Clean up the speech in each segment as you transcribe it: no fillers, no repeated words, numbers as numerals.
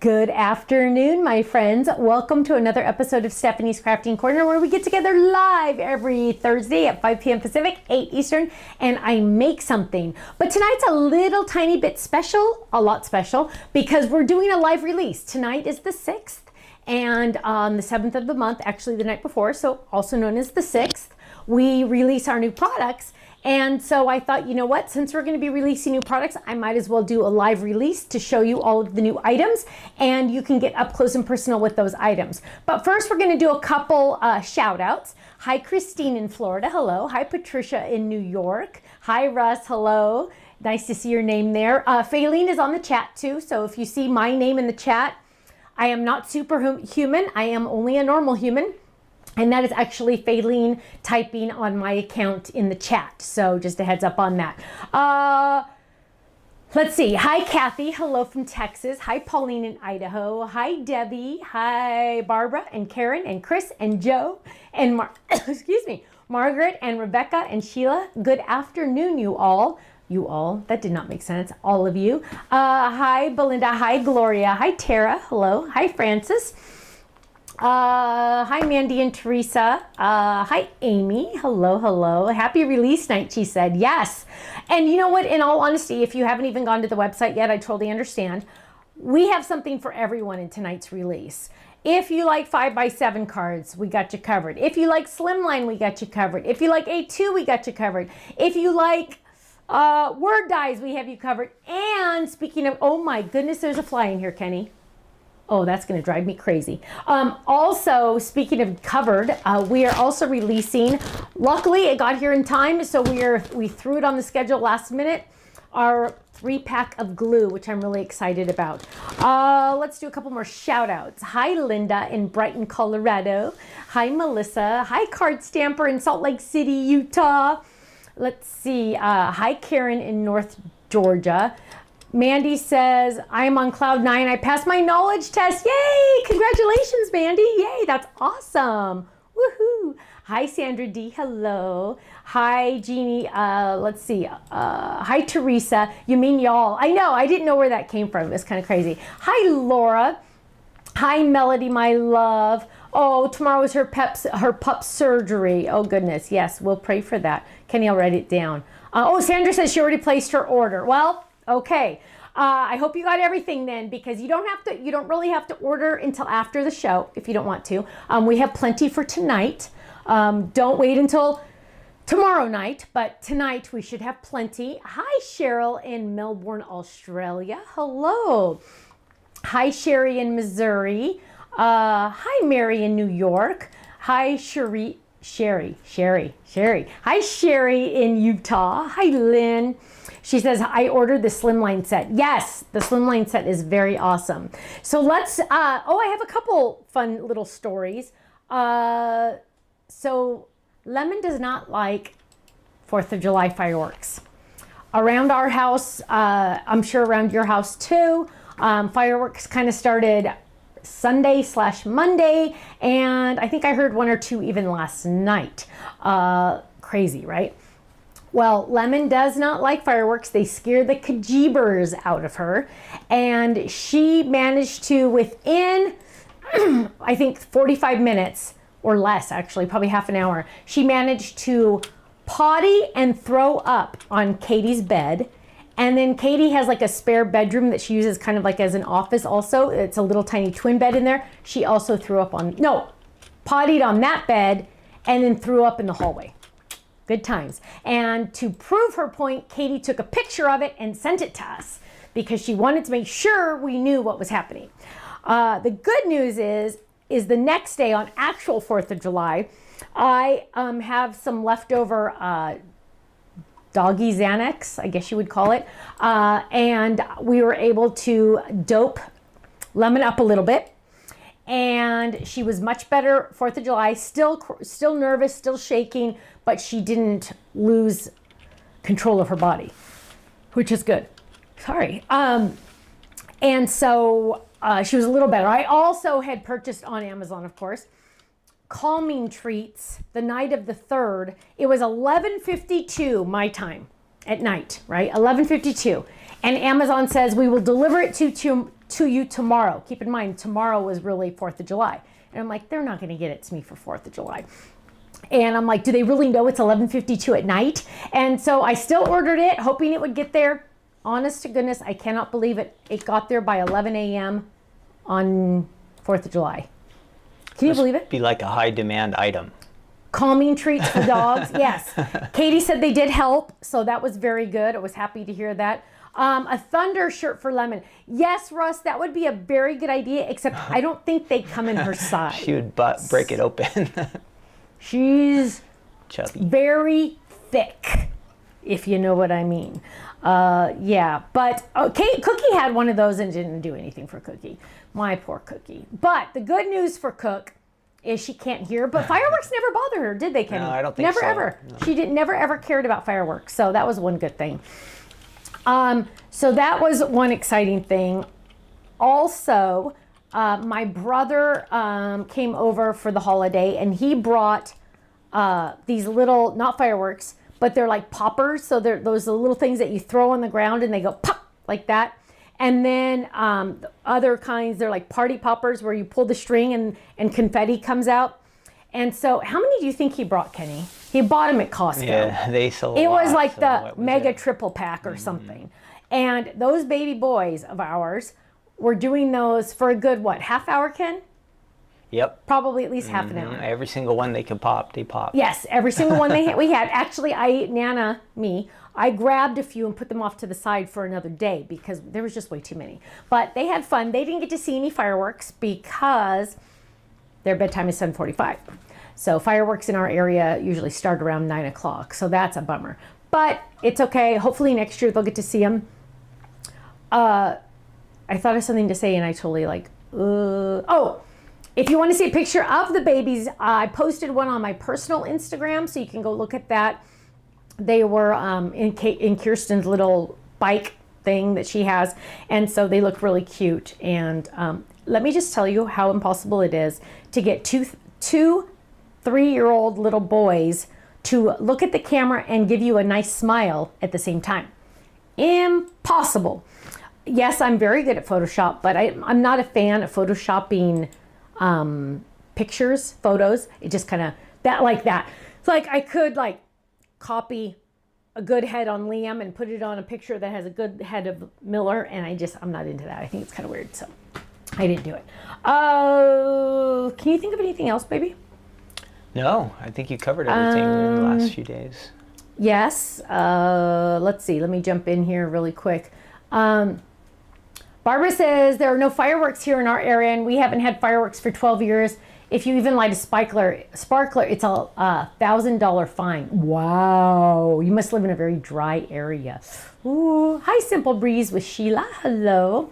Good afternoon, my friends. Welcome to another episode of Stephanie's Crafting Corner, where we get together live every Thursday at 5 p.m. Pacific, 8 Eastern, and I make something. But tonight's a little tiny bit special, a lot special, because we're doing a live release. Tonight is the 6th, and on the 7th of the month, actually the night before, so also known as the 6th, we release our new products. And so I thought, you know what, since we're going to be releasing new products, I might as well do a live release to show you all of the new items, and you can get up close and personal with those items. But first, we're going to do a couple shout outs. Hi, Christine in Florida. Hello. Hi, Patricia in New York. Hi, Russ. Hello. Nice to see your name there. Faylene is on the chat too. So if you see my name in the chat, I am not superhuman. I am only a normal human. And that is actually Faylene typing on my account in the chat. So just a heads up on that. Let's see. Hi, Kathy. Hello from Texas. Hi, Pauline in Idaho. Hi, Debbie. Hi, Barbara and Karen and Chris and Joe and excuse me, Margaret and Rebecca and Sheila. Good afternoon, you all. You all. That did not make sense. All of you. Hi, Belinda. Hi, Gloria. Hi, Tara. Hello. Hi, Francis. Hi, Mandy and Teresa. Hi, Amy. Hello, hello. Happy release night, she said. Yes. And you know what? In all honesty, if you haven't even gone to the website yet, I totally understand. We have something for everyone in tonight's release. If you like 5x7 cards, we got you covered. If you like Slimline, we got you covered. If you like A2, we got you covered. If you like word dies, we have you covered. And speaking of, oh my goodness, there's a fly in here, Kenny. Oh, that's going to drive me crazy. Also, speaking of covered, we are also releasing, luckily it got here in time, so we threw it on the schedule last minute, our 3-pack of glue, which I'm really excited about. Let's do a couple more shout outs. Hi, Linda in Brighton, Colorado. Hi, Melissa. Hi, Card Stamper in Salt Lake City, Utah. Let's see. Hi, Karen in North Georgia. Mandy says, I am on cloud 9. I passed my knowledge test. Yay! Congratulations, Mandy. Yay, that's awesome. Woohoo. Hi, Sandra D. Hello. Hi, Jeannie. Let's see. Hi, Teresa. You mean y'all. I know. I didn't know where that came from. It's kind of crazy. Hi, Laura. Hi, Melody, my love. Oh, tomorrow is her pup surgery. Oh, goodness. Yes, we'll pray for that. Kenny, I'll write it down. Oh, Sandra says she already placed her order. Well, okay. I hope you got everything then, because you don't really have to order until after the show if you don't want to. We have plenty for tonight. Don't wait until tomorrow night, but tonight we should have plenty. Hi, Cheryl in Melbourne, Australia. Hello. Hi, Sherry in Missouri. Hi, Mary in New York. Hi, Sherry. Hi, Sherry in Utah. Hi, Lynn. She says, I ordered the Slimline set. Yes, the Slimline set is very awesome. So let's, I have a couple fun little stories. So Lemon does not like 4th of July fireworks. Around our house, I'm sure around your house too, fireworks kind of started Sunday/Monday, and I think I heard 1 or 2 even last night. Crazy, right? Well, Lemon does not like fireworks. They scare the kajibers out of her. And she managed to, within, I think, 45 minutes, or less actually, probably half an hour, she managed to potty and throw up on Katie's bed. And then Katie has like a spare bedroom that she uses kind of like as an office also. It's a little tiny twin bed in there. She also pottied on that bed and then threw up in the hallway. Good times. And to prove her point, Katie took a picture of it and sent it to us because she wanted to make sure we knew what was happening. The good news is the next day, on actual 4th of July, I have some leftover doggy Xanax, I guess you would call it, and we were able to dope Lemon up a little bit. And she was much better 4th of July, still nervous, still shaking, but she didn't lose control of her body, which is good. Sorry. And so she was a little better. I also had purchased on Amazon, of course, calming treats the night of the 3rd. It was 11:52 my time. at night, right? 11:52. And Amazon says we will deliver it to you tomorrow. Keep in mind, tomorrow was really 4th of July. And I'm like, they're not going to get it to me for 4th of July. And I'm like, do they really know it's 11:52 at night? And so I still ordered it, hoping it would get there. Honest to goodness, I cannot believe it. It got there by 11 a.m. on 4th of July. Can you believe it? Be like a high demand item. Calming treats for dogs. Yes. Katie said they did help, so that was very good. I was happy to hear that. A thunder shirt for Lemon. Yes, Russ, that would be a very good idea, except I don't think they come in her size. She would break it open. She's chubby. Very thick, if you know what I mean. Yeah, but Cookie had one of those and didn't do anything for Cookie. My poor Cookie. But the good news for Cook is she can't hear, but fireworks never bothered her, did they, Kenny? No, I don't think never, so. Ever. No. She never ever cared about fireworks, so that was one good thing. So that was one exciting thing. Also, my brother came over for the holiday, and he brought these little, not fireworks, but they're like poppers. So they're those little things that you throw on the ground and they go pop like that. And then the other kinds, they're like party poppers where you pull the string and confetti comes out. And so how many do you think he brought, Kenny? He bought them at Costco. Yeah, they sell a It lot, was like so the what was mega it? triple pack or something. And those baby boys of ours were doing those for a good, what, half hour, Ken? Yep. Probably at least half an hour. Every single one they could pop, they pop. Yes, every single one we had. Actually, I grabbed a few and put them off to the side for another day because there was just way too many. But they had fun. They didn't get to see any fireworks because their bedtime is 7:45. So fireworks in our area usually start around 9 o'clock. So that's a bummer. But it's okay. Hopefully next year they'll get to see them. I thought of something to say and I totally if you want to see a picture of the babies, I posted one on my personal Instagram, so you can go look at that. They were in Kirsten's little bike thing that she has, and so they look really cute. And let me just tell you how impossible it is to get two 3-year-old little boys to look at the camera and give you a nice smile at the same time. Impossible. Yes, I'm very good at Photoshop, but I'm not a fan of Photoshopping pictures, photos. It just kind of like that. It's like I could like copy a good head on Liam and put it on a picture that has a good head of Miller, and I'm not into that. I think it's kind of weird, so I didn't do it. Can you think of anything else, baby? No, I think you covered everything in the last few days. Yes. Let's see. Let me jump in here really quick. Barbara says there are no fireworks here in our area, and we haven't had fireworks for 12 years. If you even light a sparkler, it's a $1,000 fine. Wow, you must live in a very dry area. Ooh, hi, Simple Breeze with Sheila. Hello.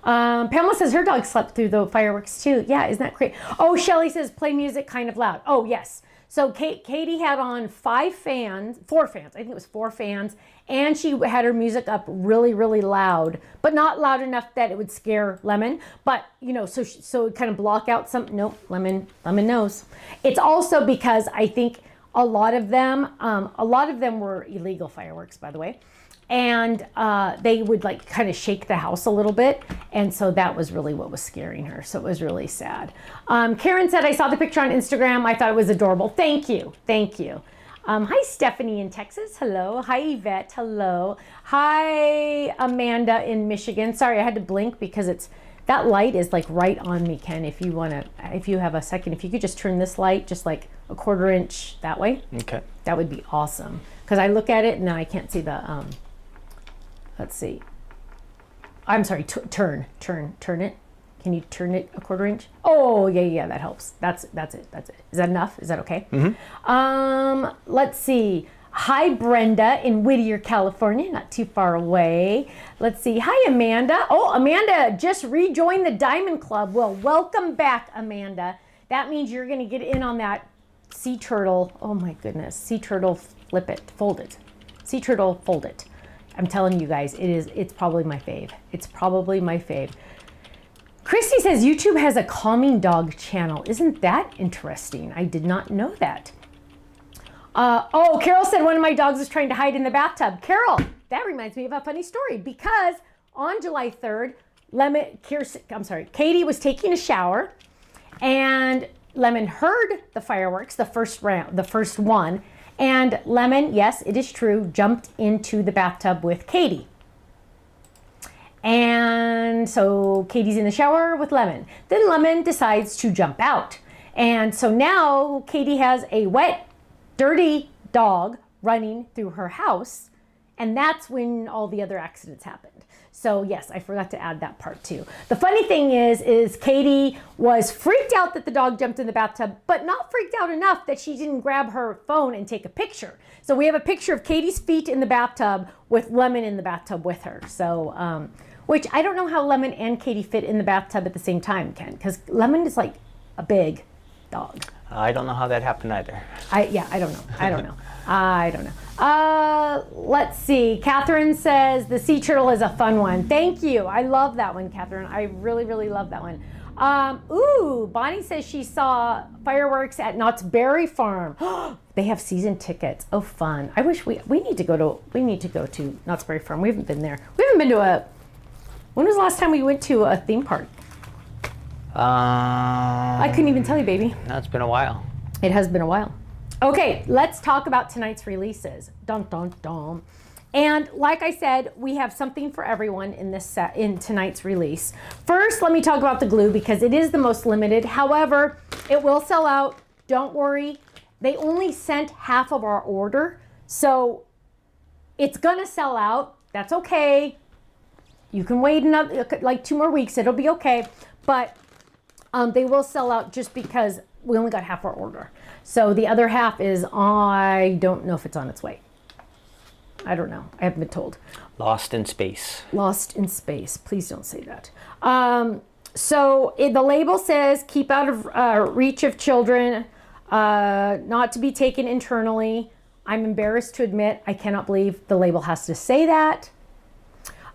Pamela says her dog slept through the fireworks too. Yeah, isn't that great? Oh, Shelly says play music kind of loud. Oh, yes. So Katie had on 4 fans. I think it was 4 fans. And she had her music up really, really loud, but not loud enough that it would scare Lemon. But, so it kind of block out some, nope, Lemon knows. It's also because I think a lot of them were illegal fireworks, by the way. And they would like kind of shake the house a little bit. And so that was really what was scaring her. So it was really sad. Karen said, I saw the picture on Instagram. I thought it was adorable. Thank you. Thank you. Hi, Stephanie in Texas. Hello. Hi, Yvette. Hello. Hi, Amanda in Michigan. Sorry, I had to blink because that light is like right on me, Ken. If you have a second, if you could just turn this light just like a 1/4 inch that way. Okay. That would be awesome. Because I look at it and then I can't see the, let's see. I'm sorry, turn it. Can you turn it a 1/4 inch? Oh, yeah, that helps. That's it. Is that enough? Is that okay? Mm-hmm. Let's see. Hi, Brenda in Whittier, California, not too far away. Let's see. Hi, Amanda. Oh, Amanda just rejoined the Diamond Club. Well, welcome back, Amanda. That means you're going to get in on that sea turtle. Oh, my goodness. Sea turtle, fold it. Sea turtle, fold it. I'm telling you guys, it's probably my fave. It's probably my fave. Christy says YouTube has a calming dog channel. Isn't that interesting? I did not know that. Oh, Carol said one of my dogs is trying to hide in the bathtub. Carol, that reminds me of a funny story because on July 3rd, Katie was taking a shower and Lemon heard the fireworks, the first one, and Lemon, yes, it is true, jumped into the bathtub with Katie. And so Katie's in the shower with Lemon. Then Lemon decides to jump out. And so now Katie has a wet, dirty dog running through her house. And that's when all the other accidents happened. So yes, I forgot to add that part too. The funny thing is Katie was freaked out that the dog jumped in the bathtub, but not freaked out enough that she didn't grab her phone and take a picture. So we have a picture of Katie's feet in the bathtub with Lemon in the bathtub with her. So, which I don't know how Lemon and Katie fit in the bathtub at the same time, Ken, because Lemon is like a big dog. I don't know how that happened either. I don't know. Let's see. Catherine says the sea turtle is a fun one. Thank you. I love that one, Catherine. I really, really love that one. Bonnie says she saw fireworks at Knott's Berry Farm. They have season tickets. Oh, fun. I wish we need to go to Knott's Berry Farm. We haven't been there. We haven't been to when was the last time we went to a theme park? I couldn't even tell you, baby. No, it's been a while. It has been a while. Okay, let's talk about tonight's releases. Dun, dun, dun. And like I said, we have something for everyone in tonight's release. First, let me talk about the glue because it is the most limited. However, it will sell out. Don't worry. They only sent half of our order, so it's gonna sell out. That's okay. You can wait another, like 2 more weeks. It'll be okay. But they will sell out just because we only got half our order. So the other half is, I don't know if it's on its way. I don't know. I haven't been told. Lost in space. Lost in space. Please don't say that. The label says, keep out of reach of children, not to be taken internally. I'm embarrassed to admit, I cannot believe the label has to say that.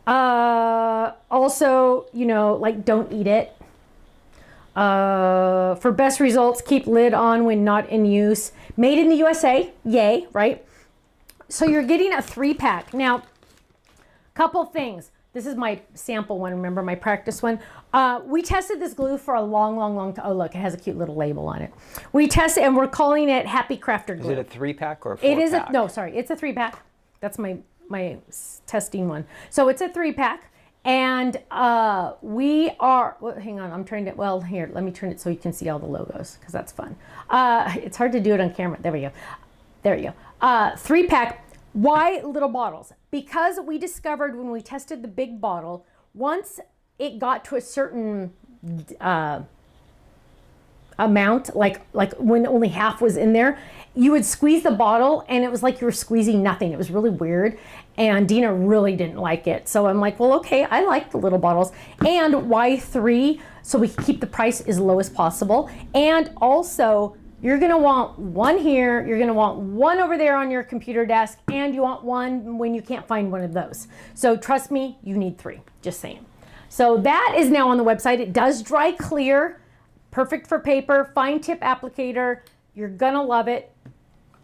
Also, like, don't eat it. For best results, keep lid on when not in use. Made in the USA, yay, right? So you're getting a 3-pack. Now, couple things. This is my sample one, remember my practice one? We tested this glue for a long time. Oh, look, it has a cute little label on it. We tested, and we're calling it Happy Crafter Glue. Is it a 3-pack or a 4-pack? It is it's a 3-pack. That's my testing one. So it's a 3-pack. And we are, hang on, here, let me turn it so you can see all the logos, because that's fun. It's hard to do it on camera. There we go. There you go. 3-pack. Why little bottles? Because we discovered when we tested the big bottle, once it got to a certain amount, like when only half was in there, you would squeeze the bottle and it was like you were squeezing nothing. It was really weird. And Dina really didn't like it. So I'm like, well, okay, I like the little bottles. And why 3? So we can keep the price as low as possible. And also, you're gonna want one here, you're gonna want one over there on your computer desk, and you want one when you can't find one of those. So trust me, you need 3, just saying. So that is now on the website. It does dry clear, perfect for paper, fine tip applicator. You're gonna love it.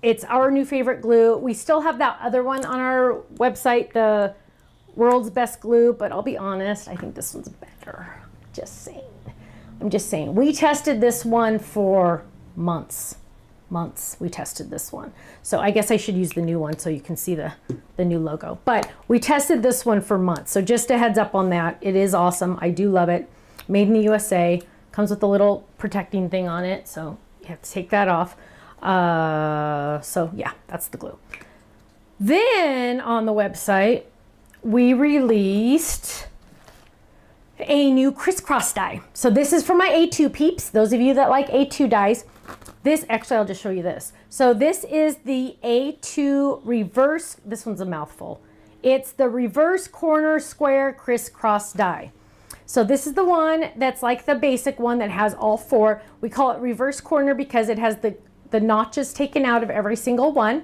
It's our new favorite glue. We still have that other one on our website, the world's best glue, but I'll be honest, I think this one's better. Just saying. I'm just saying. We tested this one for months. We tested this one. So I guess I should use the new one so you can see the new logo. But we tested this one for months. So just a heads up on that. It is awesome. I do love it. Made in the USA. Comes with a little protecting thing on it. So you have to take that off. So yeah, that's the glue. Then on the website, we released a new crisscross die. So this is for my A2 peeps. Those of you that like A2 dies. I'll just show you this. So this is the A2 reverse, this one's a mouthful. It's the reverse corner square crisscross die. So this is the one that's like the basic one that has all 4. We call it reverse corner because it has the notches taken out of every single one.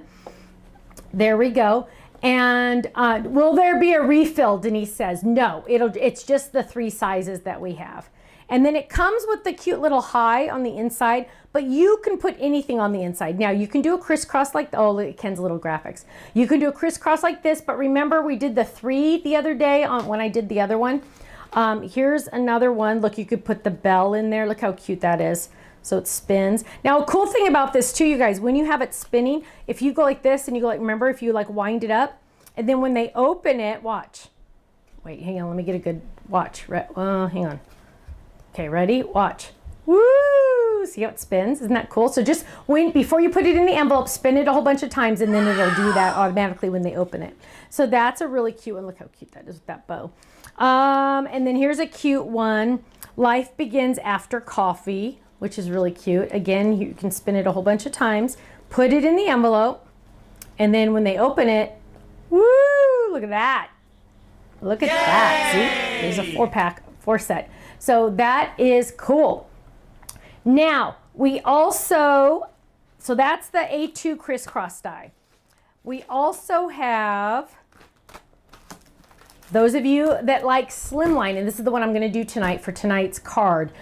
There we go. And will there be a refill? Denise says, no, it's just the 3 sizes that we have. And then it comes with the cute little high on the inside, but you can put anything on the inside. Now you can do a crisscross like, oh, look at Ken's little graphics. You can do a crisscross like this, but remember we did the 3 the other day on when I did the other one. Here's another one. Look, you could put the bell in there. Look how cute that is. So it spins. Now, a cool thing about this too, you guys, when you have it spinning, if you go like this and you go like, remember if you like wind it up, and then when they open it, watch. Wait, hang on, let me get a good watch. Hang on. Okay, ready? Watch. Woo! See how it spins? Isn't that cool? So just before you put it in the envelope, spin it a whole bunch of times, and then it'll do that automatically when they open it. So that's a really cute one. Look how cute that is with that bow. And then here's a cute one. Life begins after coffee, which is really cute. Again, you can spin it a whole bunch of times, put it in the envelope, and then when they open it, woo! Look at that. Look at that. See? There's a 4-pack, 4 set. So that is cool. Now, we also, so that's the A2 crisscross die. We also have, those of you that like slimline, and this is the one I'm going to do tonight for tonight's card.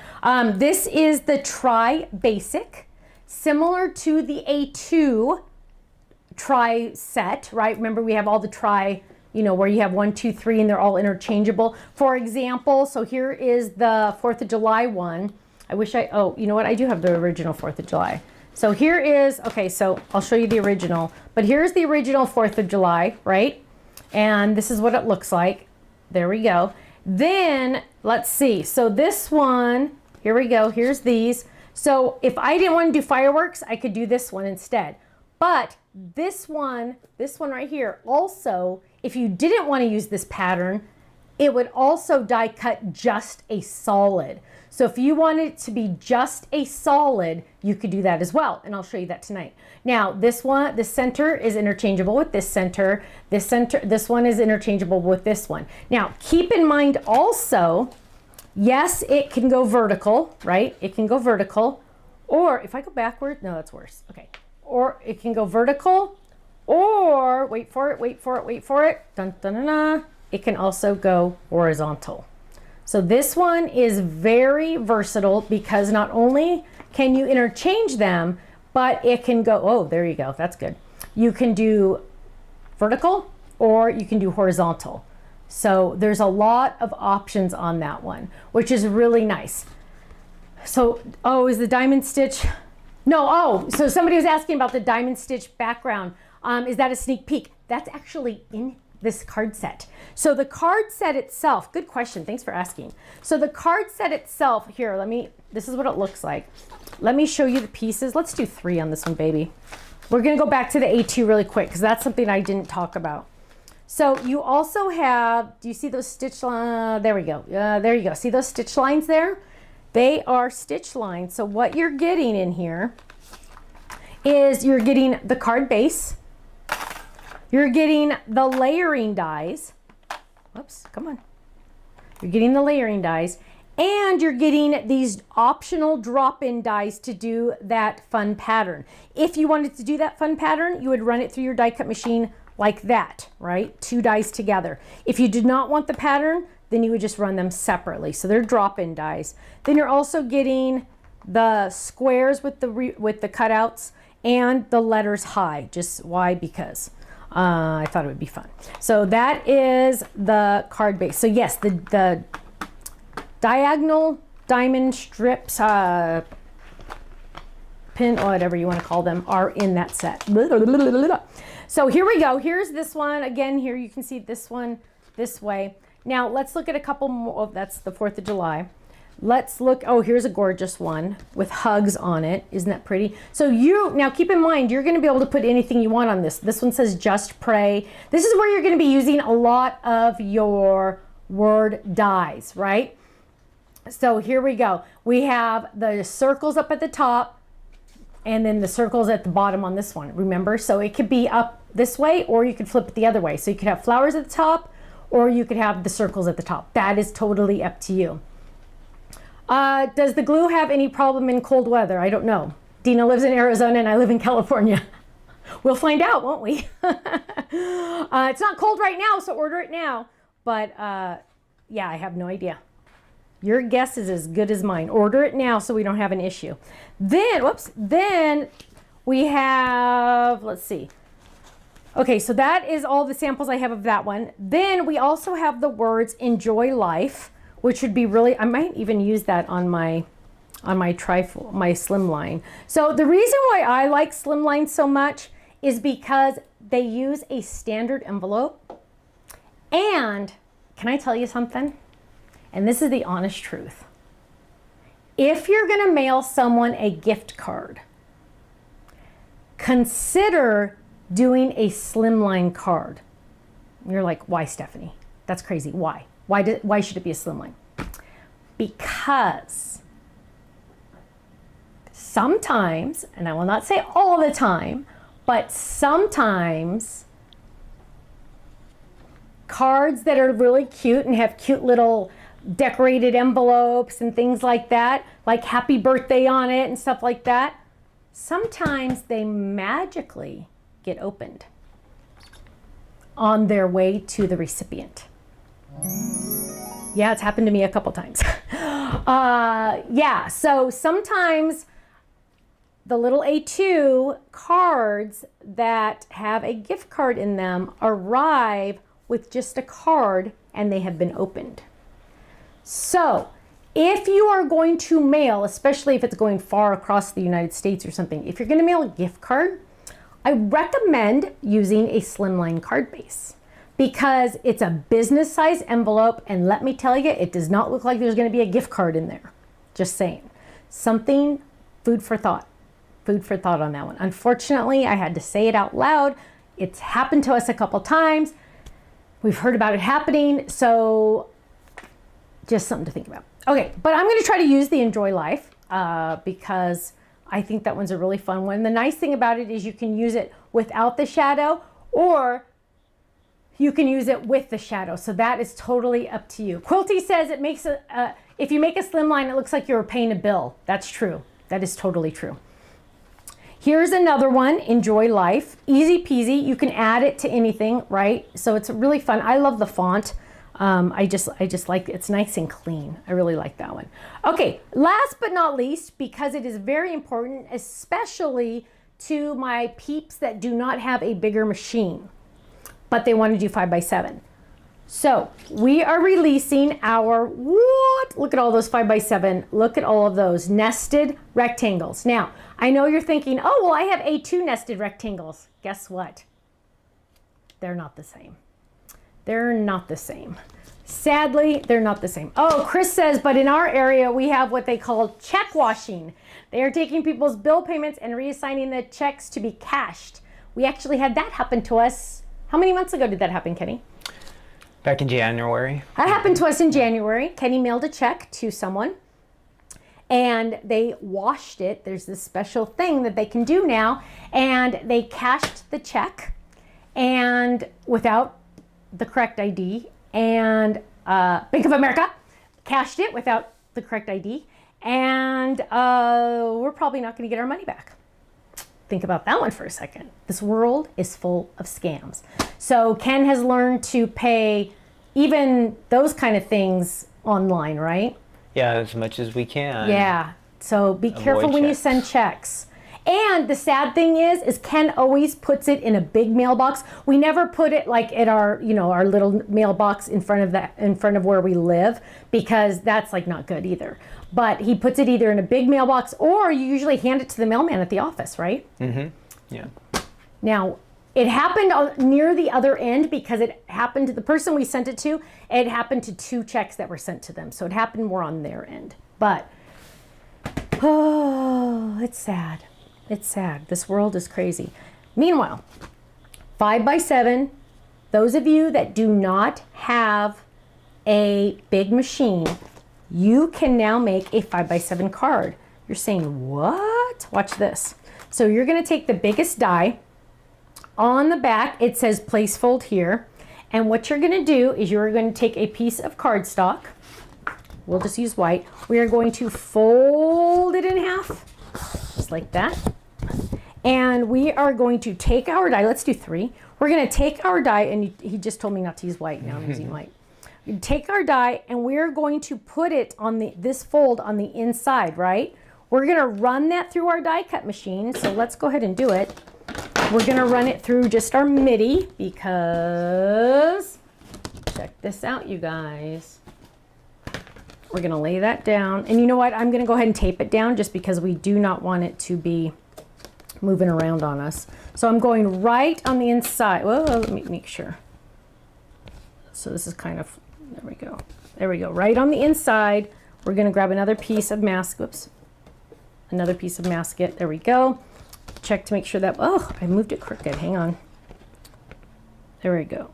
This is the Tri-basic, similar to the A2 Tri set, right? Remember we have all the Tri, you know, where you have 1, 2, 3, and they're all interchangeable. For example, so here is the 4th of July one. I wish oh, you know what? I do have the original 4th of July. So here is, okay, so I'll show you the original, but here's the original 4th of July, right? And this is what it looks like. There we go. Then let's see. So this one, here we go. Here's these. So if I didn't want to do fireworks, I could do this one instead. But this one right here, also, if you didn't want to use this pattern, it would also die cut just a solid. So if you wanted it to be just a solid, you could do that as well. And I'll show you that tonight. Now, this one, the center is interchangeable with this center. This one is interchangeable with this one. Now, keep in mind also, yes, it can go vertical, right? It can go vertical. Or if I go backward, no, that's worse. Okay. Or it can go vertical, or wait for it, wait for it, wait for it. Dun, dun, dun, dun. It can also go horizontal. So this one is very versatile because not only can you interchange them, but it can go, oh, there you go. That's good. You can do vertical or you can do horizontal. So there's a lot of options on that one, which is really nice. So, oh, is the diamond stitch? No, oh, so somebody was asking about the diamond stitch background. Is that a sneak peek? That's actually in this card set. So the card set itself, good question, thanks for asking. So the card set itself, here, this is what it looks like. Let me show you the pieces. Let's do 3 on this one, baby. We're gonna go back to the A2 really quick because that's something I didn't talk about. So you also have, do you see those stitch lines? There we go, there you go. See those stitch lines there? They are stitch lines. So what you're getting in here is you're getting the card base, you're getting the layering dies. Whoops, come on. You're getting the layering dies, and you're getting these optional drop-in dies to do that fun pattern. If you wanted to do that fun pattern, you would run it through your die cut machine like that, right? 2 dies together. If you did not want the pattern, then you would just run them separately. So they're drop-in dies. Then you're also getting the squares with the cutouts and the letters high. Just why? Because I thought it would be fun. So that is the card base. So yes, the diagonal diamond strips, pin, or whatever you want to call them, are in that set. So here we go. Here's this one. Again, here you can see this one this way. Now let's look at a couple more. Oh, that's the 4th of July. Let's look. Oh, here's a gorgeous one with hugs on it. Isn't that pretty? So now keep in mind, you're going to be able to put anything you want on this. This one says just pray. This is where you're going to be using a lot of your word dies, right? So here we go. We have the circles up at the top and then the circles at the bottom on this one. Remember? So it could be up this way or you could flip it the other way. So you could have flowers at the top or you could have the circles at the top. That is totally up to you. Does the glue have any problem in cold weather? I don't know. Dina lives in Arizona and I live in California. We'll find out, won't we? It's not cold right now, so order it now. But yeah, I have no idea. Your guess is as good as mine. Order it now so we don't have an issue. Then we have, let's see. Okay, so that is all the samples I have of that one. Then we also have the words enjoy life, which would be really, I might even use that on my Slimline. So the reason why I like Slimline so much is because they use a standard envelope. And can I tell you something? And this is the honest truth. If you're going to mail someone a gift card, consider doing a Slimline card. You're like, why, Stephanie? That's crazy. Why? Why should it be a Slimline? Because sometimes, and I will not say all the time, but sometimes cards that are really cute and have cute little decorated envelopes and things like that, like happy birthday on it and stuff like that, sometimes they magically get opened on their way to the recipient. Yeah, it's happened to me a couple times. Yeah, so sometimes the little A2 cards that have a gift card in them arrive with just a card and they have been opened. So if you are going to mail, especially if it's going far across the United States or something, if you're going to mail a gift card, I recommend using a Slimline card base because it's a business size envelope, and let me tell you, it does not look like there's going to be a gift card in there. Just saying. Something, food for thought. Food for thought on that one. Unfortunately, I had to say it out loud. It's happened to us a couple times. We've heard about it happening, so just something to think about. Okay, but I'm going to try to use the Enjoy Life because I think that one's a really fun one. The nice thing about it is you can use it without the shadow, or you can use it with the shadow. So that is totally up to you. Quilty says it makes if you make a Slimline, it looks like you were paying a bill. That's true. That is totally true. Here's another one, Enjoy Life. Easy peasy. You can add it to anything, right? So it's really fun. I love the font. I just like, it's nice and clean. I really like that one. Okay, last but not least, because it is very important, especially to my peeps that do not have a bigger machine, but they want to do 5x7. So we are releasing our, what? Look at all those 5x7. Look at all of those nested rectangles. Now, I know you're thinking, oh, well, I have A2 nested rectangles. Guess what? They're not the same. They're not the same. Sadly, they're not the same. Oh, Chris says, but in our area, we have what they call check washing. They are taking people's bill payments and reassigning the checks to be cashed. We actually had that happen to us. How many months ago did that happen, Kenny? Back in January. That happened to us in January. Kenny mailed a check to someone and they washed it. There's this special thing that they can do now, and they cashed the check and without the correct ID, and Bank of America cashed it without the correct ID, and we're probably not going to get our money back. Think about that one for a second. This world is full of scams. So Ken has learned to pay even those kind of things online, right? Yeah, as much as we can. Yeah. So be careful when you send checks. And the sad thing is Ken always puts it in a big mailbox. We never put it like at our, our little mailbox in front of where we live, because that's like not good either. But he puts it either in a big mailbox, or you usually hand it to the mailman at the office, right? Mm-hmm. Yeah. Now, it happened near the other end because it happened to the person we sent it to. It happened to 2 checks that were sent to them. So it happened more on their end. But, oh, it's sad. It's sad. This world is crazy. Meanwhile, 5x7, those of you that do not have a big machine, you can now make a 5x7 card. You're saying, what? Watch this. So you're going to take the biggest die. On the back, it says place fold here. And what you're going to do is you're going to take a piece of cardstock. We'll just use white. We are going to fold it in half, just like that. And we are going to take our die. Let's do 3. We're going to take our die, and he just told me not to use white. Now I'm using white. take our die and we're going to put it on this fold on the inside, right? We're gonna run that through our die cut machine. So let's go ahead and do it. We're gonna run it through just our MIDI because, check this out, you guys. We're gonna lay that down. And you know what? I'm gonna go ahead and tape it down just because we do not want it to be moving around on us. So I'm going right on the inside. Whoa, let me make sure. So this is kind of, there we go. There we go, right on the inside. We're gonna grab another piece of another piece of masket. There we go. Check to make sure that, oh, I moved it crooked, hang on. There we go.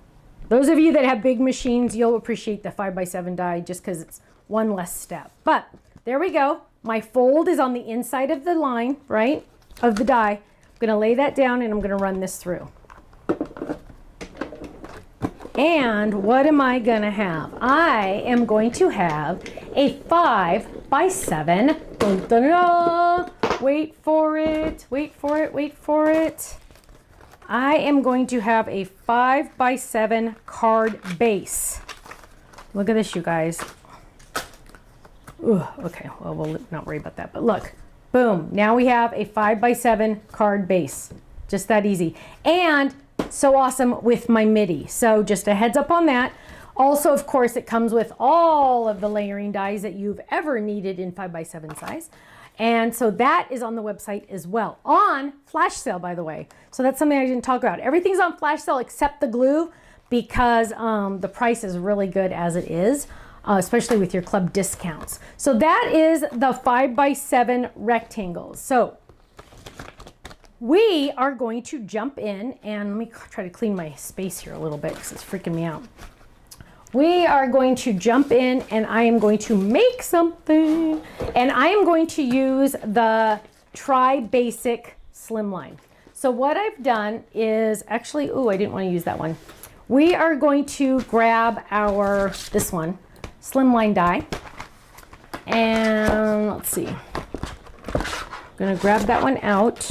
Those of you that have big machines, you'll appreciate the 5x7 die just because it's one less step. But there we go. My fold is on the inside of the line, right, of the die. I'm gonna lay that down and I'm gonna run this through. And what am I gonna have? I am going to have a 5x7. Dun, dun, dun. Wait for it, wait for it, wait for it. I am going to have a 5x7 card base. Look at this, you guys. Ooh, okay, well, we'll not worry about that, but look, boom. Now we have a 5x7 card base. Just that easy. And so awesome with my MIDI. So just a heads up on that. Also, of course, it comes with all of the layering dies that you've ever needed in 5x7 size. And so that is on the website as well. On flash sale, by the way. So that's something I didn't talk about. Everything's on flash sale except the glue because the price is really good as it is. Especially with your club discounts. So that is the 5x7 rectangles. So we are going to jump in and let me try to clean my space here a little bit because it's freaking me out. We are going to jump in and I am going to make something and I am going to use the Tri-Basic Slimline. So what I've done is actually, ooh, I didn't want to use that one. We are going to grab this one, Slimline die. And let's see. I'm gonna grab that one out.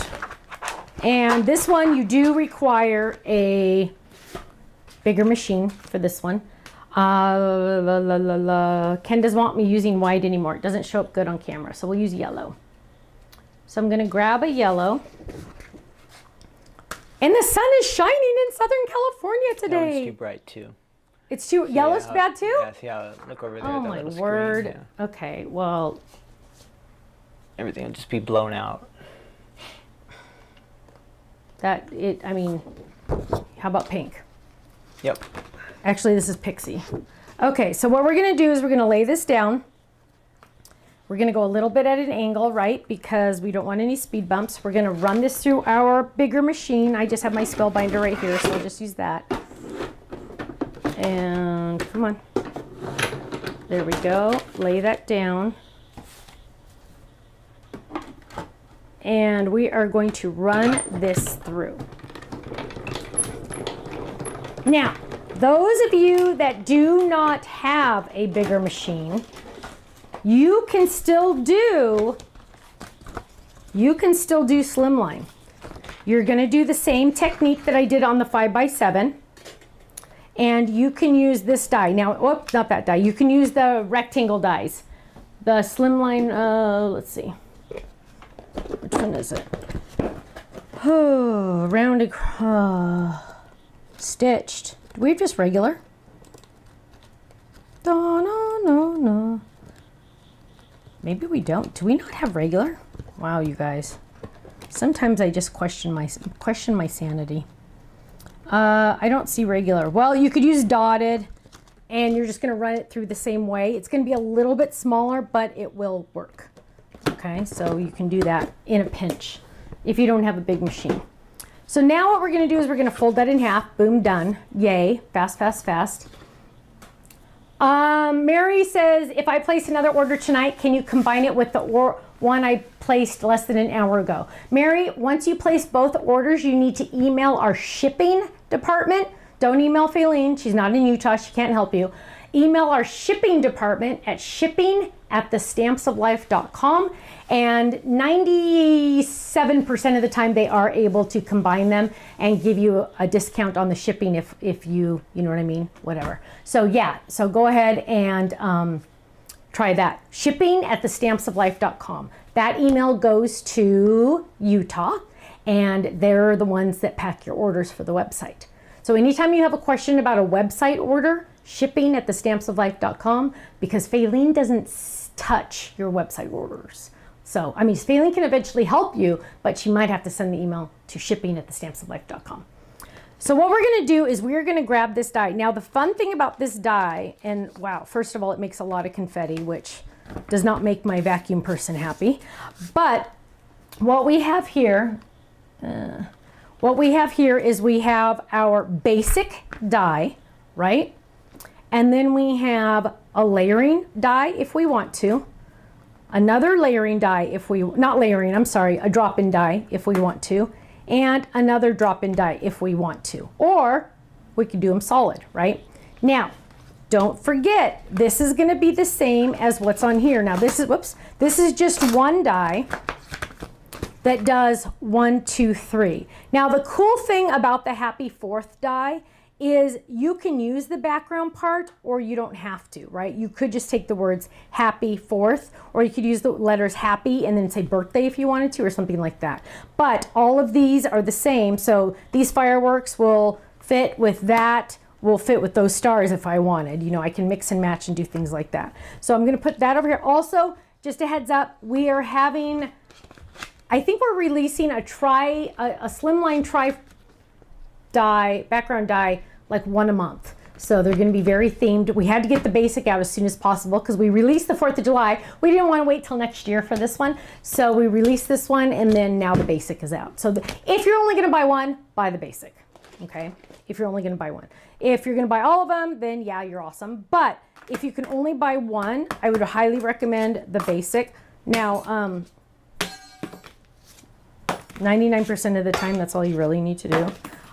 And this one, you do require a bigger machine for this one. Ken doesn't want me using white anymore. It doesn't show up good on camera, so we'll use yellow. So I'm gonna grab a yellow. And the sun is shining in Southern California today. No, it's too bright too. It's too, yellow's bad too? Yes, yeah, look over there. Oh my word. Screen, yeah. Okay, well. Everything will just be blown out. I mean, how about pink? Yep. Actually, this is Pixie. Okay, so what we're gonna do is we're gonna lay this down. We're gonna go a little bit at an angle, right? Because we don't want any speed bumps. We're gonna run this through our bigger machine. I just have my spellbinder right here, so I'll just use that. And come on. There we go. Lay that down. And we are going to run this through. Now, those of you that do not have a bigger machine, you can still do Slimline. You're going to do the same technique that I did on the 5x7. And you can use this die. Now, whoops, not that die. You can use the rectangle dies. The Slimline, let's see. Which one is it? Oh, rounded, stitched. Do we have just regular? No. Maybe we don't. Do we not have regular? Wow, you guys. Sometimes I just question my sanity. I don't see regular. Well, you could use dotted and you're just going to run it through the same way. It's going to be a little bit smaller, but it will work. Okay, so you can do that in a pinch if you don't have a big machine. So now what we're going to do is we're going to fold that in half. Boom, done. Yay. Fast, fast, fast. Mary says, if I place another order tonight, can you combine it with the one I placed less than an hour ago? Mary, once you place both orders, you need to email our shipping department. Don't email Faylene. She's not in Utah. She can't help you. Email our shipping department at shipping at thestampsoflife.com, and 97% of the time they are able to combine them and give you a discount on the shipping if you know what I mean, whatever. So yeah, so go ahead and try that. Shipping at thestampsoflife.com. That email goes to Utah, and they're the ones that pack your orders for the website. So anytime you have a question about a website order, shipping at thestampsoflife.com, because Faylene doesn't touch your website orders. So, I mean, Faylene can eventually help you, but she might have to send the email to shipping at thestampsoflife.com. So what we're gonna do is we're gonna grab this die. Now the fun thing about this die, and wow, first of all, it makes a lot of confetti, which does not make my vacuum person happy. But what we have here, is we have our basic die, right? And then we have a layering die if we want to, another layering die if we, not layering, I'm sorry, a drop-in die if we want to, and another drop-in die if we want to, or we could do them solid, right? Now, don't forget, this is gonna be the same as what's on here. Now this is, whoops, this is just one die that does 1, 2, 3. Now the cool thing about the Happy 4th die is you can use the background part or you don't have to, right? You could just take the words Happy 4th, or you could use the letters happy and then say birthday if you wanted to, or something like that. But all of these are the same. So these fireworks will fit with that, will fit with those stars if I wanted. You know, I can mix and match and do things like that. So I'm gonna put that over here. Also, just a heads up, we are having, I think we're releasing a Slimline Tri die, background die, like one a month. So they're going to be very themed. We had to get the basic out as soon as possible because we released the 4th of July. We didn't want to wait till next year for this one. So we released this one, and then now the basic is out. So if you're only going to buy one, buy the basic. Okay? If you're only going to buy one. If you're going to buy all of them, then yeah, you're awesome. But if you can only buy one, I would highly recommend the basic. Now, 99% of the time, that's all you really need to do.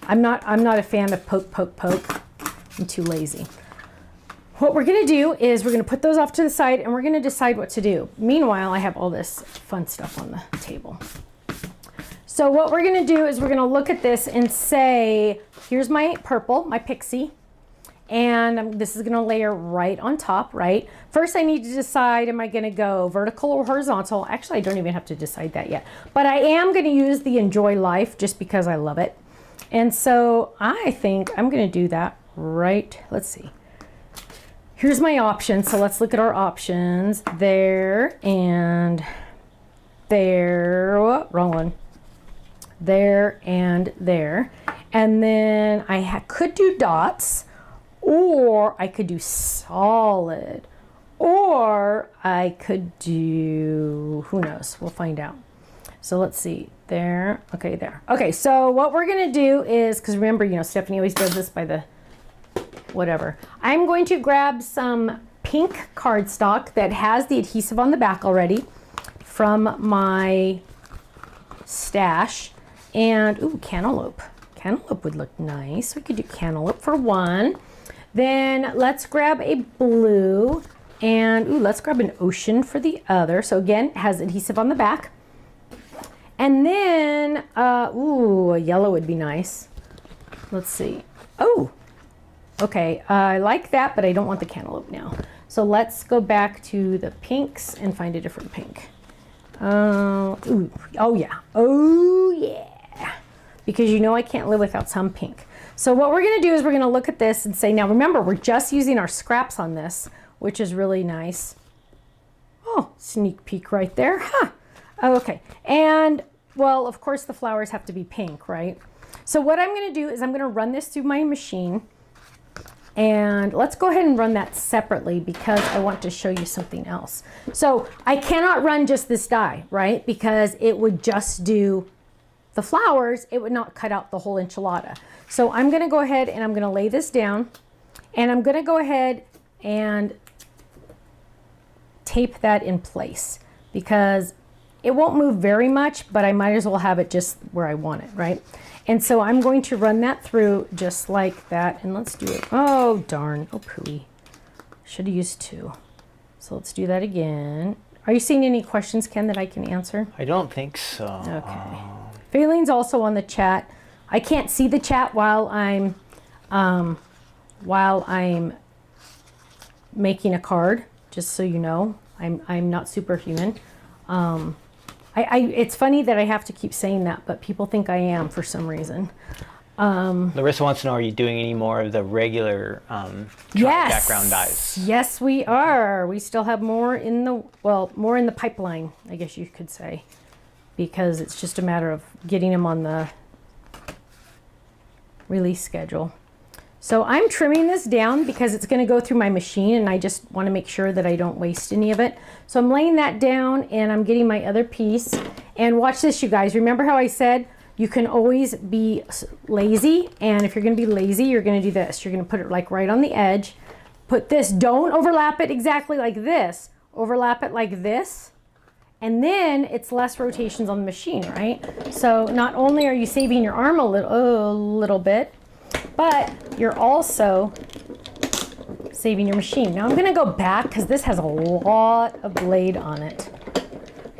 I'm not a fan of poke, poke, poke. I'm too lazy. What we're gonna do is we're gonna put those off to the side and we're gonna decide what to do. Meanwhile, I have all this fun stuff on the table. So what we're gonna do is we're gonna look at this and say, here's my purple, my pixie, and this is gonna layer right on top, right? First I need to decide, am I gonna go vertical or horizontal? Actually, I don't even have to decide that yet. But I am gonna use the Enjoy Life just because I love it. And so I think I'm gonna do that right, let's see. Here's my options, so let's look at our options. There and there, oh, wrong one. There and there. And then I could do dots, or I could do solid, or I could do, who knows, we'll find out. So let's see, there, okay, there. Okay, so what we're gonna do is, because remember, you know, Stephanie always does this by the whatever. I'm going to grab some pink cardstock that has the adhesive on the back already from my stash. And, ooh, cantaloupe. Cantaloupe would look nice. We could do cantaloupe for one. Then let's grab a blue, and ooh, let's grab an ocean for the other. So again, it has adhesive on the back. And then, ooh, a yellow would be nice. Let's see. Oh, okay, I like that, but I don't want the cantaloupe now. So let's go back to the pinks and find a different pink. Ooh, oh yeah, oh yeah. Because you know I can't live without some pink. So what we're gonna do is we're gonna look at this and say, now remember, we're just using our scraps on this, which is really nice. Oh, sneak peek right there, huh? Okay, and well, of course the flowers have to be pink, right? So what I'm gonna do is I'm gonna run this through my machine, and let's go ahead and run that separately because I want to show you something else. So I cannot run just this die, right? Because it would just do the flowers, it would not cut out the whole enchilada. So I'm gonna go ahead and I'm gonna lay this down, and I'm gonna go ahead and tape that in place because it won't move very much, but I might as well have it just where I want it, right? And so I'm going to run that through just like that, and let's do it. Oh, darn, oh, pooey. Should have used two. So let's do that again. Are you seeing any questions, Ken, that I can answer? I don't think so. Okay. Faylene's also on the chat. I can't see the chat while I'm making a card, just so you know. I'm not superhuman. It's funny that I have to keep saying that, but people think I am for some reason. Larissa wants to know, are you doing any more of the regular background dies? Yes, we are. We still have more in the pipeline, I guess you could say, because it's just a matter of getting them on the release schedule. So I'm trimming this down because it's going to go through my machine, and I just want to make sure that I don't waste any of it. So I'm laying that down, and I'm getting my other piece. And watch this, you guys. Remember how I said you can always be lazy? And if you're going to be lazy, you're going to do this. You're going to put it like right on the edge. Put this. Don't overlap it exactly like this. Overlap it like this. And then it's less rotations on the machine, right? So not only are you saving your arm a little bit, but you're also saving your machine. Now I'm going to go back because this has a lot of blade on it.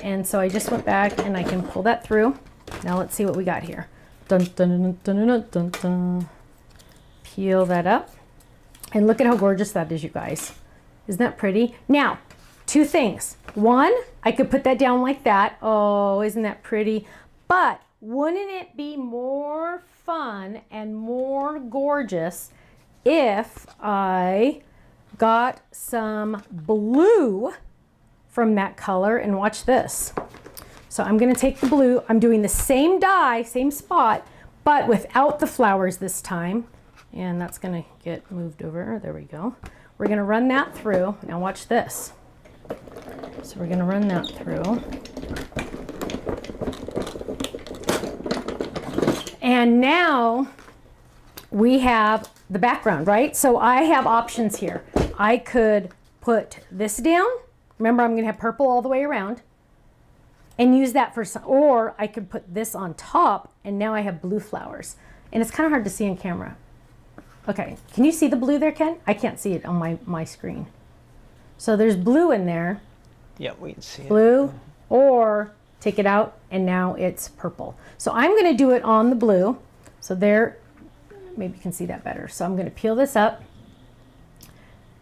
And so I just went back and I can pull that through. Now let's see what we got here. Dun, dun, dun, dun, dun, dun, dun. Peel that up. And look at how gorgeous that is, you guys. Isn't that pretty? Now, two things. One, I could put that down like that. Oh, isn't that pretty? But wouldn't it be more fun and more gorgeous if I got some blue from that color? And watch this. So I'm going to take the blue. I'm doing the same die, same spot, but without the flowers this time. And that's going to get moved over. There we go. We're going to run that through. Now watch this. So we're going to run that through. And now we have the background, right? So I have options here. I could put this down. Remember, I'm going to have purple all the way around and use that for some, or I could put this on top and now I have blue flowers. And it's kind of hard to see on camera. Okay, can you see the blue there, Ken? I can't see it on my screen. So there's blue in there. Yeah, we can see blue, it. or take it out and now it's purple. So I'm going to do it on the blue. So there, maybe you can see that better. So I'm going to peel this up.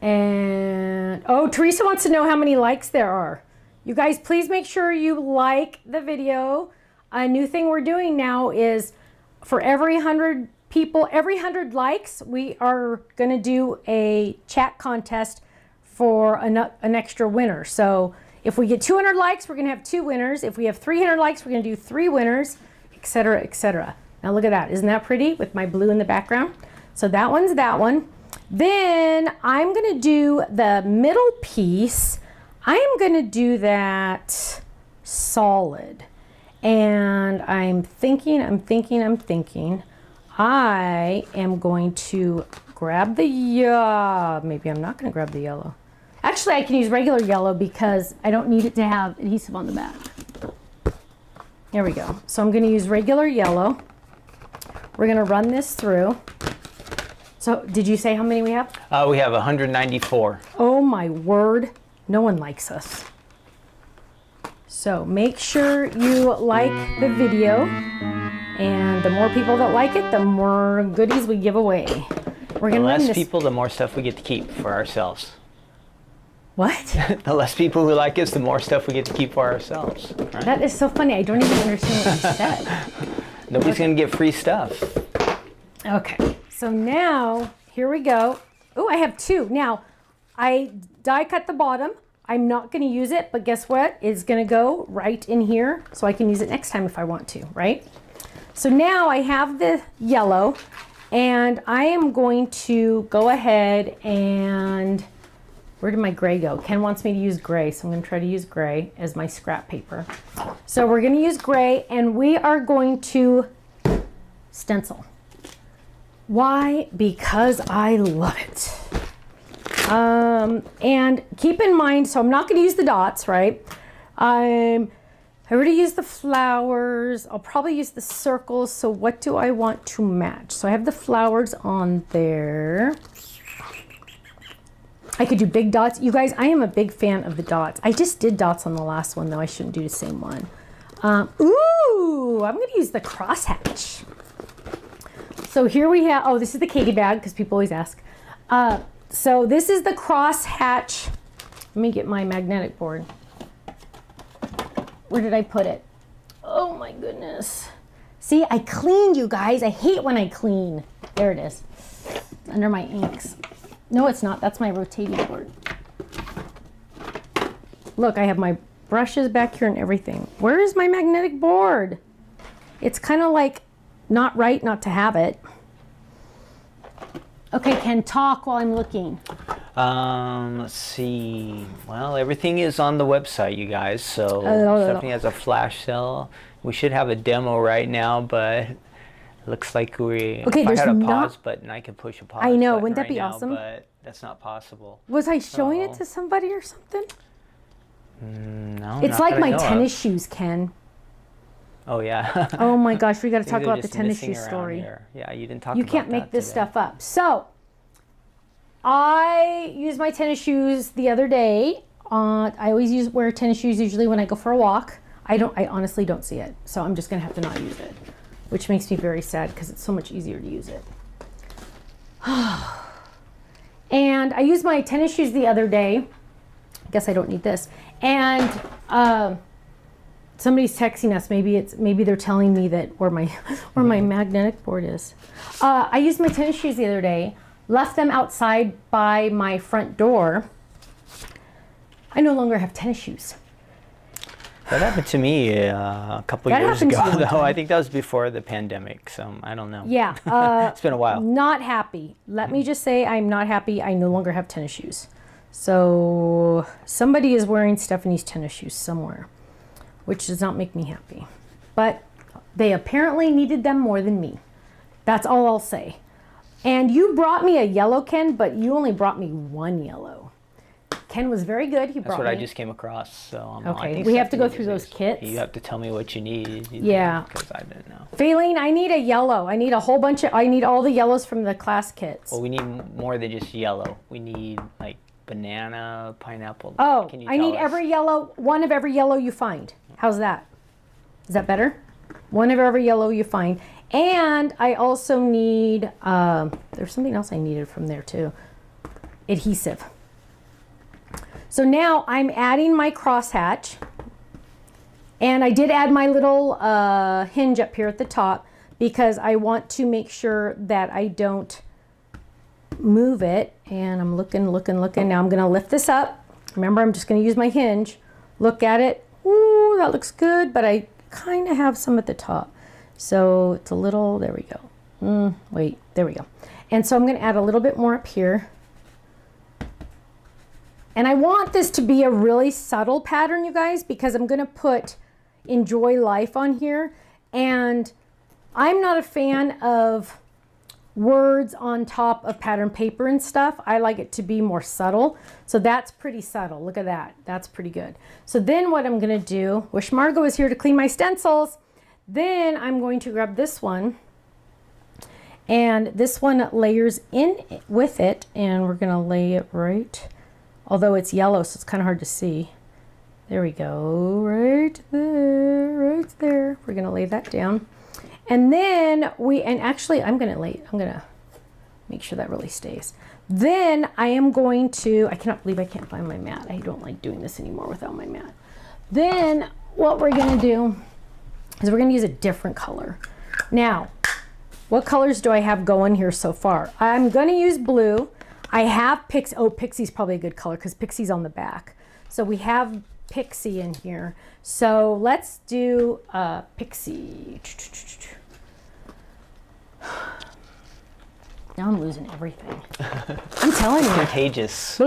And, oh, Teresa wants to know how many likes there are. You guys, please make sure you like the video. A new thing we're doing now is for every 100 people, every 100 likes, we are going to do a chat contest for an extra winner. So if we get 200 likes, we're going to have 2 winners. If we have 300 likes, we're going to do 3 winners, etc., etc. Now look at that. Isn't that pretty with my blue in the background? So that one's that one. Then I'm going to do the middle piece. I am going to do that solid. And I'm thinking, I am going to grab the, maybe I'm not going to grab the yellow. Actually, I can use regular yellow because I don't need it to have adhesive on the back. There we go. So I'm going to use regular yellow. We're going to run this through. So did you say how many we have? We have 194. Oh my word. No one likes us. So make sure you like the video. And the more people that like it, the more goodies we give away. We're going to run this. The less people, the more stuff we get to keep for ourselves. What? The less people who like us, the more stuff we get to keep for ourselves. Right? That is so funny. I don't even understand what you said. Nobody's going to get free stuff. Okay. So now, here we go. Oh, I have 2. Now, I die cut the bottom. I'm not going to use it, but guess what? It's going to go right in here, so I can use it next time if I want to, right? So now I have the yellow, and I am going to go ahead and, where did my gray go? Ken wants me to use gray, so I'm going to try to use gray as my scrap paper. So we're going to use gray, and we are going to stencil. Why? Because I love it. And keep in mind, so I'm not going to use the dots, right? I already used the flowers. I'll probably use the circles. So what do I want to match? So I have the flowers on there. I could do big dots. You guys, I am a big fan of the dots. I just did dots on the last one, though. I shouldn't do the same one. Ooh, I'm going to use the crosshatch. So here we have, oh, this is the Katie bag, because people always ask. So this is the crosshatch. Let me get my magnetic board. Where did I put it? Oh my goodness. See, I cleaned, you guys. I hate when I clean. There it is. It's under my inks. No, it's not. That's my rotating board. Look, I have my brushes back here and everything. Where is my magnetic board? It's kind of like not right not to have it. Okay, Ken, talk while I'm looking. Let's see. Well, everything is on the website, you guys. So Stephanie has a flash sale. We should have a demo right now, but it looks like we. Okay, if there's I had a not. pause button, I could push a pause. I know. Button Wouldn't that right be now, awesome? But that's not possible. Was I showing it to somebody or something? No. It's like my tennis shoes, Ken. Oh yeah. Oh my gosh, we got to talk These are about the just tennis missing shoe around story. here. Yeah, you didn't talk You about can't make that this today. stuff up. So, I used my tennis shoes the other day. I always wear tennis shoes usually when I go for a walk. I honestly don't see it, so I'm just gonna have to not use it, which makes me very sad because it's so much easier to use it. And I used my tennis shoes the other day. I guess I don't need this. And somebody's texting us. Maybe they're telling me that where my magnetic board is. I used my tennis shoes the other day. Left them outside by my front door. I no longer have tennis shoes. That happened to me a couple years ago, though. I think that was before the pandemic, so I don't know. Yeah. It's been a while. Not happy. Let me just say I'm not happy. I no longer have tennis shoes. So somebody is wearing Stephanie's tennis shoes somewhere, which does not make me happy. But they apparently needed them more than me. That's all I'll say. And you brought me a yellow, Ken, but you only brought me one yellow. Ken was very good. He brought me. That's what I just came across. So okay, we have to go through those kits. You have to tell me what you need. Yeah. Because I didn't know. Faylene, I need a yellow. I need a whole bunch of. I need all the yellows from the class kits. Well, we need more than just yellow. We need like banana, pineapple. Oh, Can you I tell need us? every yellow. One of every yellow you find. How's that? Is that better? One of every yellow you find. And I also need. There's something else I needed from there too. Adhesive. So now I'm adding my crosshatch, and I did add my little hinge up here at the top because I want to make sure that I don't move it. And I'm looking. Now I'm gonna lift this up. Remember, I'm just gonna use my hinge. Look at it. Ooh, that looks good, but I kind of have some at the top. So it's a little, there we go. Wait, there we go. And so I'm gonna add a little bit more up here. And I want this to be a really subtle pattern, you guys, because I'm gonna put Enjoy Life on here. And I'm not a fan of words on top of pattern paper and stuff. I like it to be more subtle. So that's pretty subtle. Look at that. That's pretty good. So then what I'm gonna do, wish Margot was here to clean my stencils. Then I'm going to grab this one. And this one layers in with it. And we're gonna lay it right. Although it's yellow, so it's kind of hard to see. There we go, right there. We're gonna lay that down. And then actually I'm gonna make sure that really stays. Then I am going to, I cannot believe I can't find my mat. I don't like doing this anymore without my mat. Then what we're gonna do is we're gonna use a different color. Now, what colors do I have going here so far? I'm gonna use blue. I have Pixie. Oh, Pixie's probably a good color because Pixie's on the back. So we have Pixie in here. So let's do Pixie. Now I'm losing everything. I'm telling you. Contagious.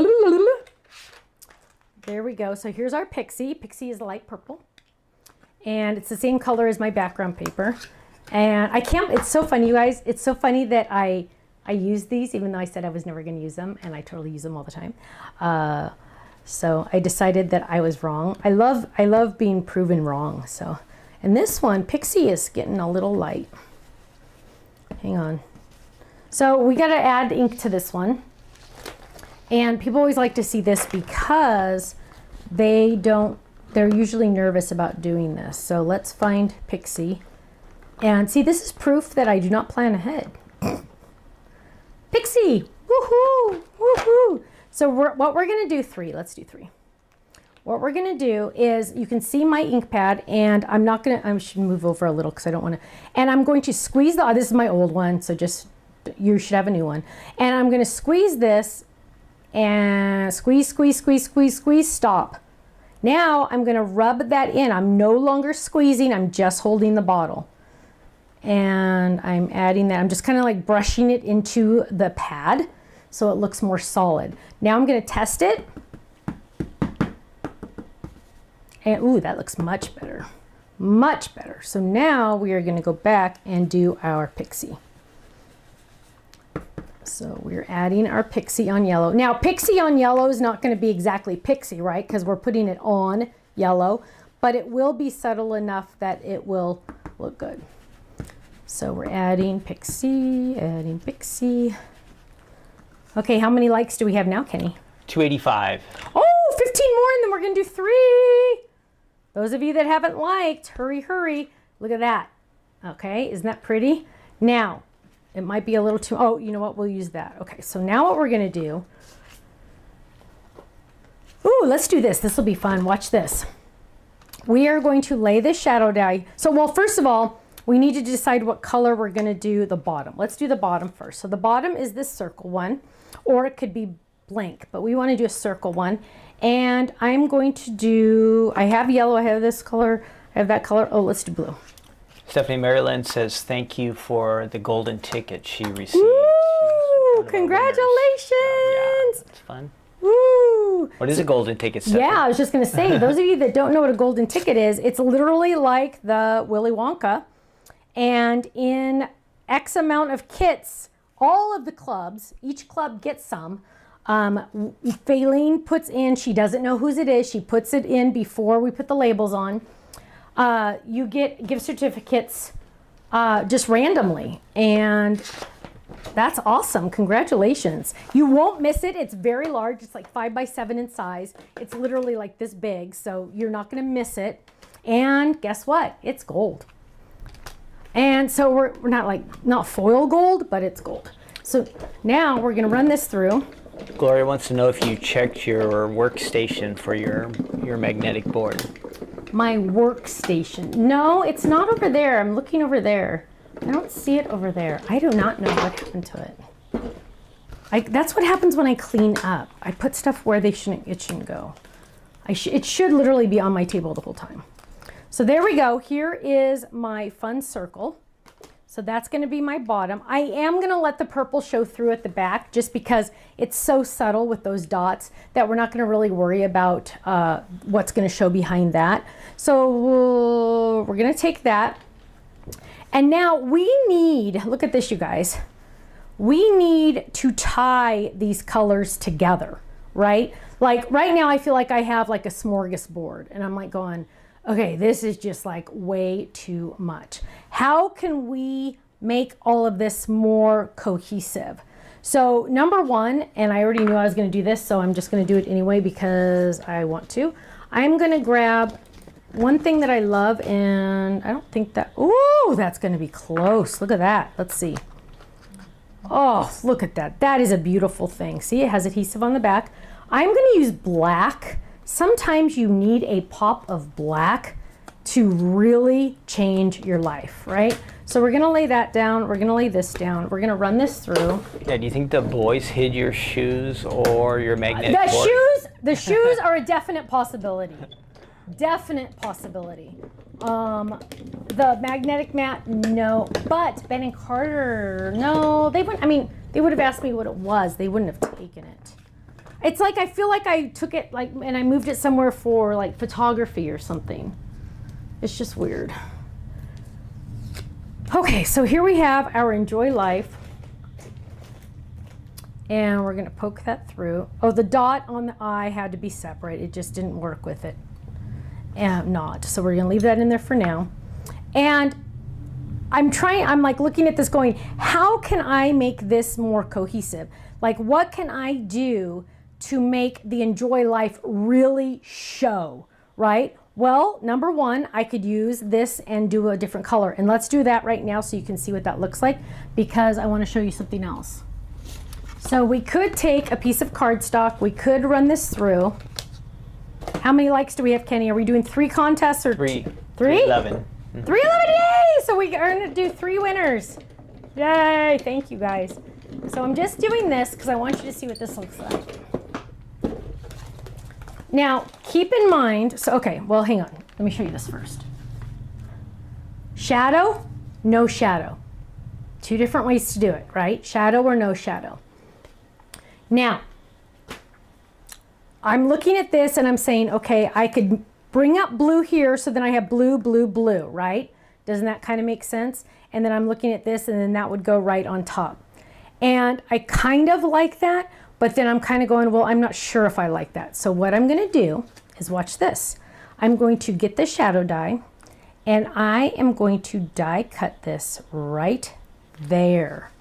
There we go. So here's our Pixie. Pixie is light purple. And it's the same color as my background paper. And I can't, it's so funny, you guys. It's so funny that I use these, even though I said I was never going to use them, and I totally use them all the time. So I decided that I was wrong. I love being proven wrong. So, and this one, Pixie is getting a little light. Hang on. So we got to add ink to this one. And people always like to see this because they're usually nervous about doing this. So let's find Pixie. And see, this is proof that I do not plan ahead. Pixie, woohoo, woohoo. So what we're gonna do, let's do 3. What we're gonna do is, you can see my ink pad, and I should move over a little because I don't wanna, and I'm going to squeeze this is my old one, so you should have a new one. And I'm gonna squeeze this, and squeeze, squeeze, squeeze, squeeze, squeeze, stop. Now I'm gonna rub that in. I'm no longer squeezing, I'm just holding the bottle. And I'm adding that, I'm just kind of like brushing it into the pad so it looks more solid. Now I'm gonna test it. And ooh, that looks much better. Much better. So now we are gonna go back and do our Pixie. So we're adding our Pixie on yellow. Now Pixie on yellow is not gonna be exactly Pixie, right? Because we're putting it on yellow, but it will be subtle enough that it will look good. So we're adding Pixie, adding Pixie. Okay, how many likes do we have now, Kenny? 285. Oh, 15 more and then we're gonna do 3. Those of you that haven't liked, hurry, hurry. Look at that. Okay, isn't that pretty? Now, it might be a little too, oh, you know what, we'll use that. Okay, so now what we're gonna do, ooh, let's do this. This will be fun, watch this. We are going to lay this shadow die. So, well, first of all, we need to decide what color we're gonna do the bottom. Let's do the bottom first. So the bottom is this circle one, or it could be blank, but we wanna do a circle one. And I'm going to do, I have yellow, I have this color, I have that color. Oh, let's do blue. Stephanie Maryland says thank you for the golden ticket she received. Woo! Congratulations! Yeah, that's fun. Woo! What is a golden ticket, Stephanie? Yeah, I was just gonna say, those of you that don't know what a golden ticket is, it's literally like the Willy Wonka. And in X amount of kits, all of the clubs, each club gets some. Faylene puts in, she doesn't know whose it is, she puts it in before we put the labels on. You get gift certificates just randomly, and that's awesome. Congratulations. You won't miss it. It's very large. It's like 5 by 7 in size. It's literally like this big, so you're not going to miss it. And guess what? It's gold. And so we're not foil gold, but it's gold. So now we're going to run this through. Gloria wants to know if you checked your workstation for your magnetic board. My workstation. No, it's not over there. I'm looking over there. I don't see it over there. I do not know what happened to it. That's what happens when I clean up. I put stuff where it shouldn't go. It should literally be on my table the whole time. So there we go. Here is my fun circle. So that's going to be my bottom. I am going to let the purple show through at the back just because it's so subtle with those dots that we're not going to really worry about what's going to show behind that. So we're going to take that. And now we need, look at this, you guys. We need to tie these colors together, right? Like right now I feel like I have like a smorgasbord and I'm like going, okay, this is just like way too much. How can we make all of this more cohesive? So number one, and I already knew I was gonna do this, so I'm just gonna do it anyway because I want to. I'm gonna grab one thing that I love, and I don't think that, ooh, that's gonna be close. Look at that, let's see. Oh, look at that. That is a beautiful thing. See, it has adhesive on the back. I'm gonna use black. Sometimes you need a pop of black to really change your life, right? So we're gonna lay that down, we're gonna lay this down, we're gonna run this through. Yeah, do you think the boys hid your shoes or your magnetic board? The shoes are a definite possibility. Definite possibility. The magnetic mat, no. But Ben and Carter, no. They wouldn't, I mean, they would have asked me what it was. They wouldn't have taken it. It's like, I feel like I took it like, and I moved it somewhere for like photography or something. It's just weird. Okay, so here we have our Enjoy Life. And we're gonna poke that through. Oh, the dot on the eye had to be separate. It just didn't work with it. And not, so we're gonna leave that in there for now. And I'm like looking at this going, how can I make this more cohesive? Like what can I do to make the Enjoy Life really show, right? Well, number one, I could use this and do a different color. And let's do that right now so you can see what that looks like, because I want to show you something else. So we could take a piece of cardstock. We could run this through. How many likes do we have, Kenny? Are we doing 3 contests or 3? 3? 311. 311, yay! So we are going to do 3 winners. Yay, thank you guys. So I'm just doing this because I want you to see what this looks like. Now, keep in mind, so okay, well, hang on. Let me show you this first. Shadow, no shadow. 2 different ways to do it, right? Shadow or no shadow. Now, I'm looking at this and I'm saying, okay, I could bring up blue here, so then I have blue, blue, blue, right? Doesn't that kind of make sense? And then I'm looking at this and then that would go right on top. And I kind of like that, but then I'm kind of going, well, I'm not sure if I like that. So what I'm going to do is watch this. I'm going to get the shadow die and I am going to die cut this right there.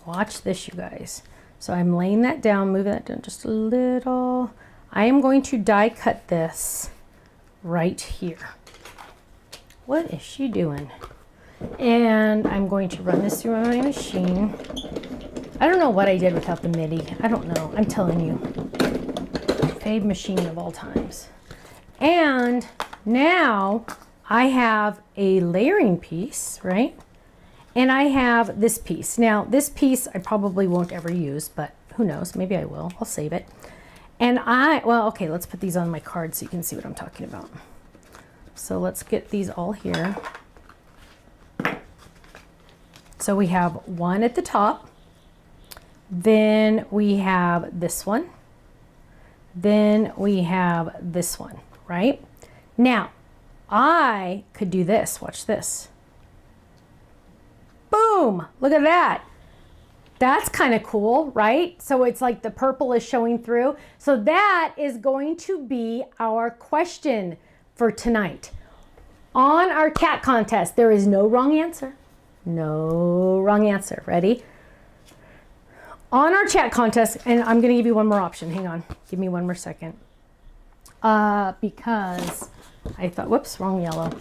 Watch this, you guys. So I'm laying that down, moving that down just a little. I am going to die cut this right here. What is she doing? And I'm going to run this through my machine. I don't know what I did without the MIDI. I don't know. I'm telling you. Fave machine of all times. And now I have a layering piece, right? And I have this piece. Now, this piece I probably won't ever use, but who knows? Maybe I will. I'll save it. And well, okay, let's put these on my card so you can see what I'm talking about. So let's get these all here. So we have one at the top. Then we have this one. Then we have this one, right? Now, I could do this. Watch this. Boom! Look at that. That's kind of cool, right? So it's like the purple is showing through. So that is going to be our question for tonight. On our cat contest, there is no wrong answer. No wrong answer. Ready? On our chat contest, and I'm going to give you one more option. Hang on. Give me one more second. Because I thought, whoops, wrong yellow.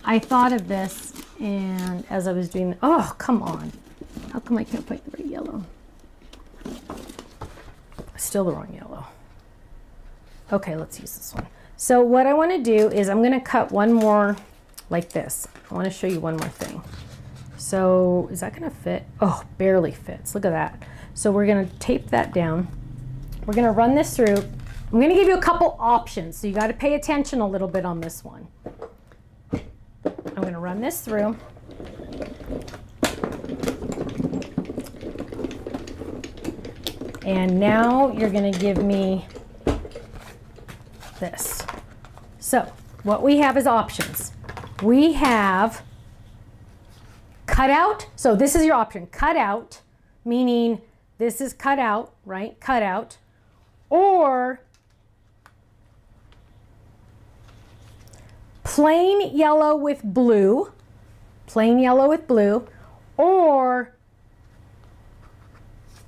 I thought of this, and as I was doing, oh, come on. How come I can't find the right yellow? Still the wrong yellow. Okay, let's use this one. So what I want to do is I'm going to cut one more like this. I want to show you one more thing. So is that going to fit? Oh, barely fits. Look at that. So we're going to tape that down. We're going to run this through. I'm going to give you a couple options, so you got to pay attention a little bit on this one. I'm going to run this through. And now you're going to give me this. So what we have is options. We have cut out. So this is your option. Cut out, meaning this is cut out, right? Cut out. Or plain yellow with blue. Plain yellow with blue. Or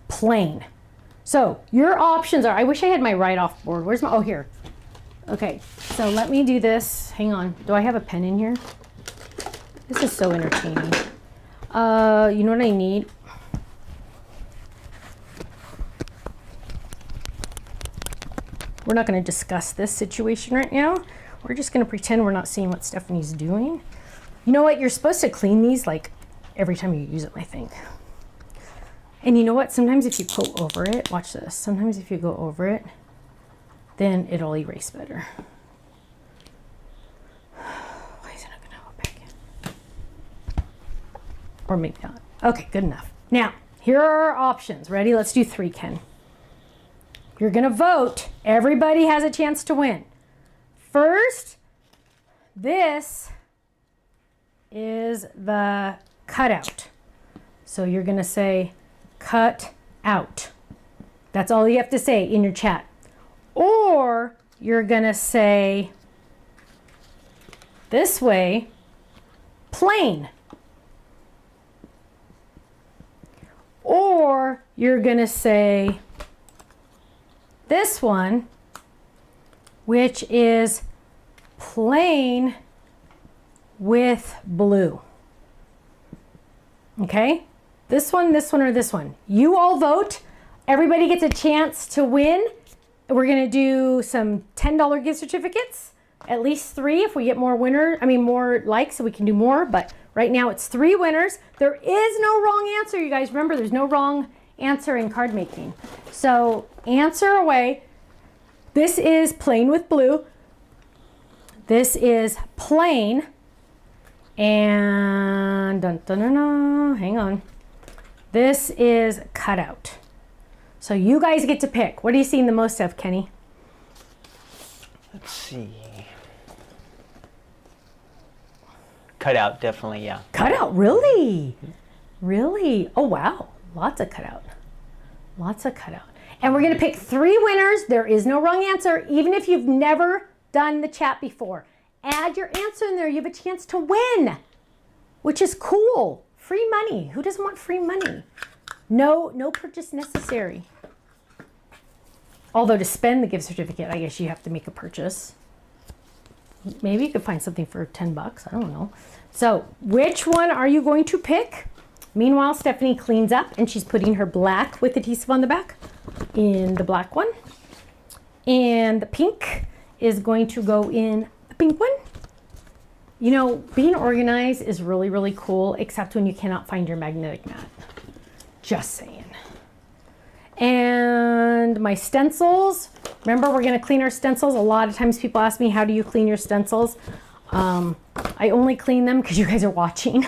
plain. So your options are, I wish I had my write-off board. Where's my, oh, here. Okay, so let me do this. Hang on. Do I have a pen in here? This is so entertaining. You know what I need? We're not going to discuss this situation right now. We're just going to pretend we're not seeing what Stephanie's doing. You know what? You're supposed to clean these like every time you use them, I think. And you know what? Sometimes if you go over it, watch this. Sometimes if you go over it, then it'll erase better. Why is it not going to go back in? Or maybe not. Okay, good enough. Now, here are our options. Ready? Let's do 3, Ken. You're going to vote. Everybody has a chance to win. First, this is the cutout. So you're going to say cut out. That's all you have to say in your chat. Or you're going to say this way, plain. Or you're going to say this one, which is plain with blue. Okay? This one, or this one. You all vote. Everybody gets a chance to win. We're going to do some $10 gift certificates. At least 3 if we get more more likes, so we can do more. But right now it's 3 winners. There is no wrong answer, you guys. Remember, there's no wrong answer in card making. So answer away. This is plain with blue. This is plain. And hang on. This is cutout. So you guys get to pick. What are you seeing the most of, Kenny? Let's see. Cutout, definitely, yeah. Cutout, really? Really? Oh, wow. Lots of cutout. Lots of cutout. And we're going to pick 3 winners. There is no wrong answer, even if you've never done the chat before. Add your answer in there. You have a chance to win, which is cool. Free money. Who doesn't want free money? No purchase necessary. Although to spend the gift certificate, I guess you have to make a purchase. Maybe you could find something for $10. I don't know. So which one are you going to pick? Meanwhile, Stephanie cleans up and she's putting her black with adhesive on the back in the black one. And the pink is going to go in the pink one. You know, being organized is really, really cool, except when you cannot find your magnetic mat. Just saying. And my stencils. Remember, we're going to clean our stencils. A lot of times people ask me, how do you clean your stencils? I only clean them because you guys are watching.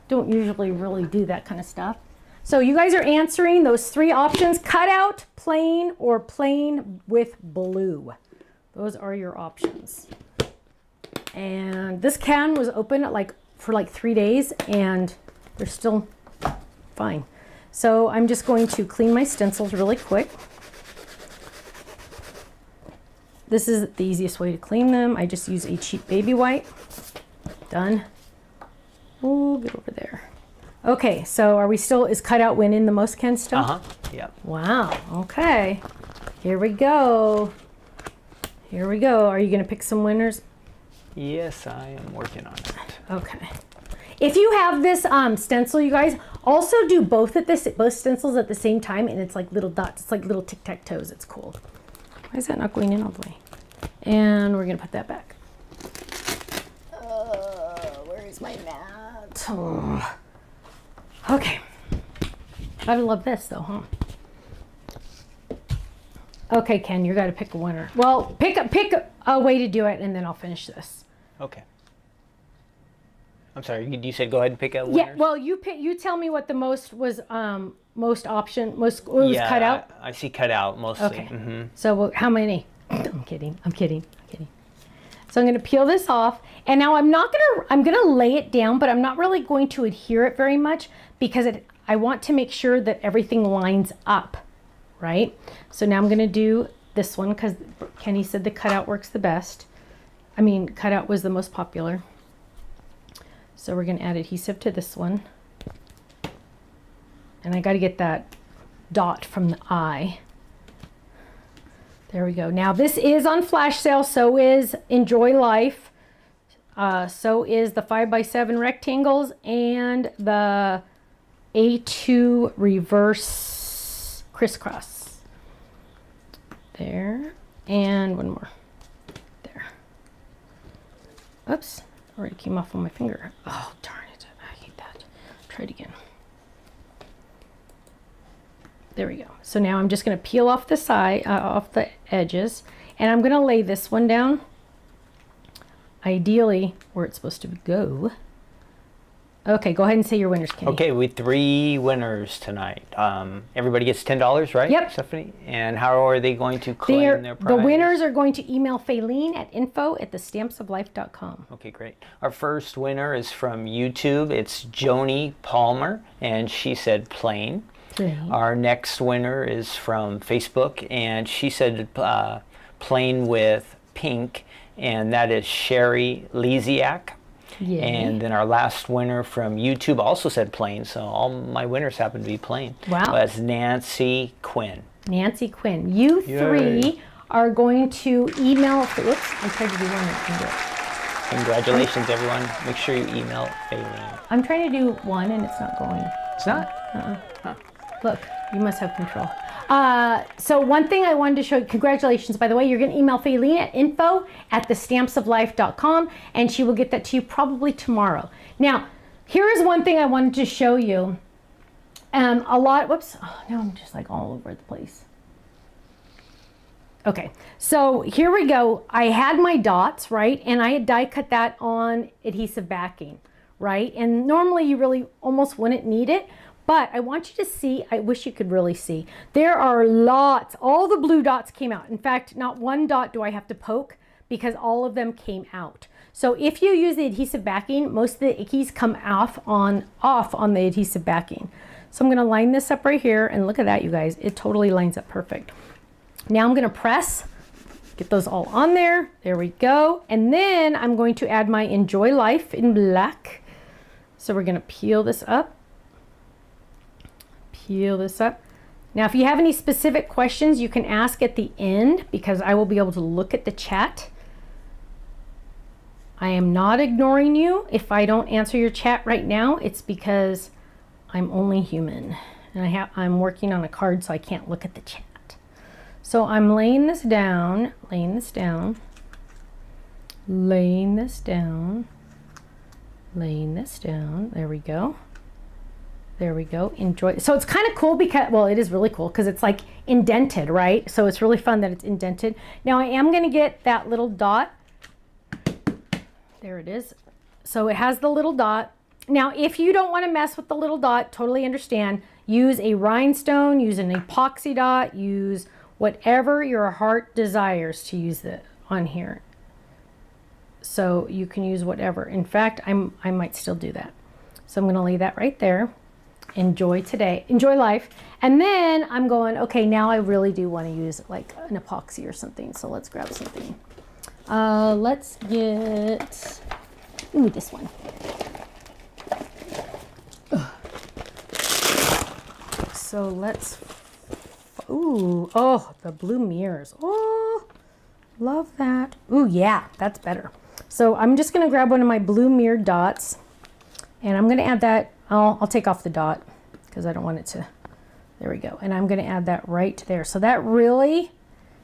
Don't usually really do that kind of stuff. So you guys are answering those 3 options: cutout, plain, or plain with blue. Those are your options. And this can was open for 3 days and they're still fine. So I'm just going to clean my stencils really quick. This is the easiest way to clean them. I just use a cheap baby wipe. Done. Oh, get over there. Okay, so is cutout winning the most, Ken, still? Uh-huh, yeah. Wow, okay. Here we go. Here we go. Are you going to pick some winners? Yes, I am working on it. Okay. If you have this stencil, you guys, also do both stencils at the same time, and it's like little dots. It's like little tic-tac-toes. It's cool. Why is that not going in all the way? And we're going to put that back. Where is my mat? Oh. Okay. Gotta love this, though, huh? Okay, Ken, you got to pick a winner. Well, pick a way to do it, and then I'll finish this. Okay. I'm sorry. You said go ahead and pick a winner. Yeah. Well, you tell me what the most was. Most cut out. I see cut out mostly. Okay. Mm-hmm. So how many? I'm kidding. So I'm going to peel this off, and now I'm going to lay it down, but I'm not really going to adhere it very much because I want to make sure that everything lines up, right? So now I'm going to do this one because Kenny said the cutout works the best. I mean, cutout was the most popular. So we're going to add adhesive to this one. And I got to get that dot from the eye. There we go. Now this is on flash sale. So is Enjoy Life. So is the 5x7 rectangles and the A2 reverse crisscross. There. And one more. There. Oops. Already came off on my finger. Oh, darn it. I hate that. Try it again. There we go. So now I'm just going to peel off the side, off the edges, and I'm going to lay this one down, ideally where it's supposed to go. Okay, go ahead and say your winners, Kenny. Okay, we 3 winners tonight. Everybody gets $10, right? Yep. Stephanie? And how are they going to claim their prize? The winners are going to email Faylene at info@thestampsoflife.com. Okay, great. Our first winner is from YouTube. It's Joni Palmer, and she said plain. Our next winner is from Facebook, and she said plain with pink, and that is Sherry Lesiak. Yay. And then our last winner from YouTube also said plain, so all my winners happen to be plain. Wow. That's Nancy Quinn. Nancy Quinn. You three are going to email. Whoops, I tried to do one and I didn't do it. Congratulations, everyone. Make sure you email Faylene. I'm trying to do one and it's not going. It's not? Huh. Look, you must have control. So one thing I wanted to show you, congratulations, by the way, you're going to email Faylene at info@thestampsoflife.com and she will get that to you probably tomorrow. Now, here is one thing I wanted to show you. Whoops, oh, now I'm just like all over the place. Okay, so here we go. I had my dots, right? And I had die cut that on adhesive backing, right? And normally you really almost wouldn't need it, but I want you to see, I wish you could really see. There are lots, all the blue dots came out. In fact, not one dot do I have to poke because all of them came out. So if you use the adhesive backing, most of the ickies come off on the adhesive backing. So I'm gonna line this up right here and look at that, you guys. It totally lines up perfect. Now I'm gonna press, get those all on there. There we go. And then I'm going to add my Enjoy Life in black. So we're gonna peel this up. Peel this up. Now, if you have any specific questions, you can ask at the end because I will be able to look at the chat. I am not ignoring you. If I don't answer your chat right now, it's because I'm only human. And I'm working on a card, so I can't look at the chat. So I'm laying this down, laying this down, laying this down, laying this down. There we go. There we go. Enjoy. So it's kind of cool because, well, it is really cool because it's like indented, right? So it's really fun that it's indented. Now I am going to get that little dot. There it is. So it has the little dot. Now, if you don't want to mess with the little dot, totally understand. Use a rhinestone, use an epoxy dot, use whatever your heart desires to use it on here. So you can use whatever. In fact, I might still do that. So I'm going to lay that right there. Enjoy today, enjoy life. And then I'm going, okay, now I really do want to use like an epoxy or something. So let's grab something. Let's get, ooh, this one. Ugh. So let's, ooh, oh, the blue mirrors. Oh, love that. Ooh, yeah, that's better. So I'm just going to grab one of my blue mirrored dots and I'm going to add that. I'll take off the dot because I don't want it to, there we go. And I'm going to add that right there. So that really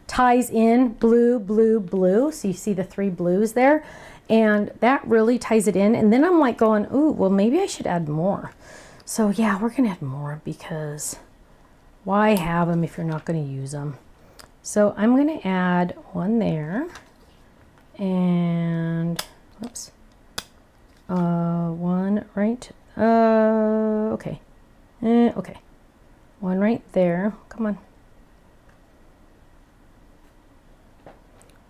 ties in blue, blue, blue. So you see the three blues there and that really ties it in. And then I'm like going, ooh, well, maybe I should add more. So yeah, we're going to add more because why have them if you're not going to use them? So I'm going to add one there and, whoops, one right, okay, okay, one right there, come on,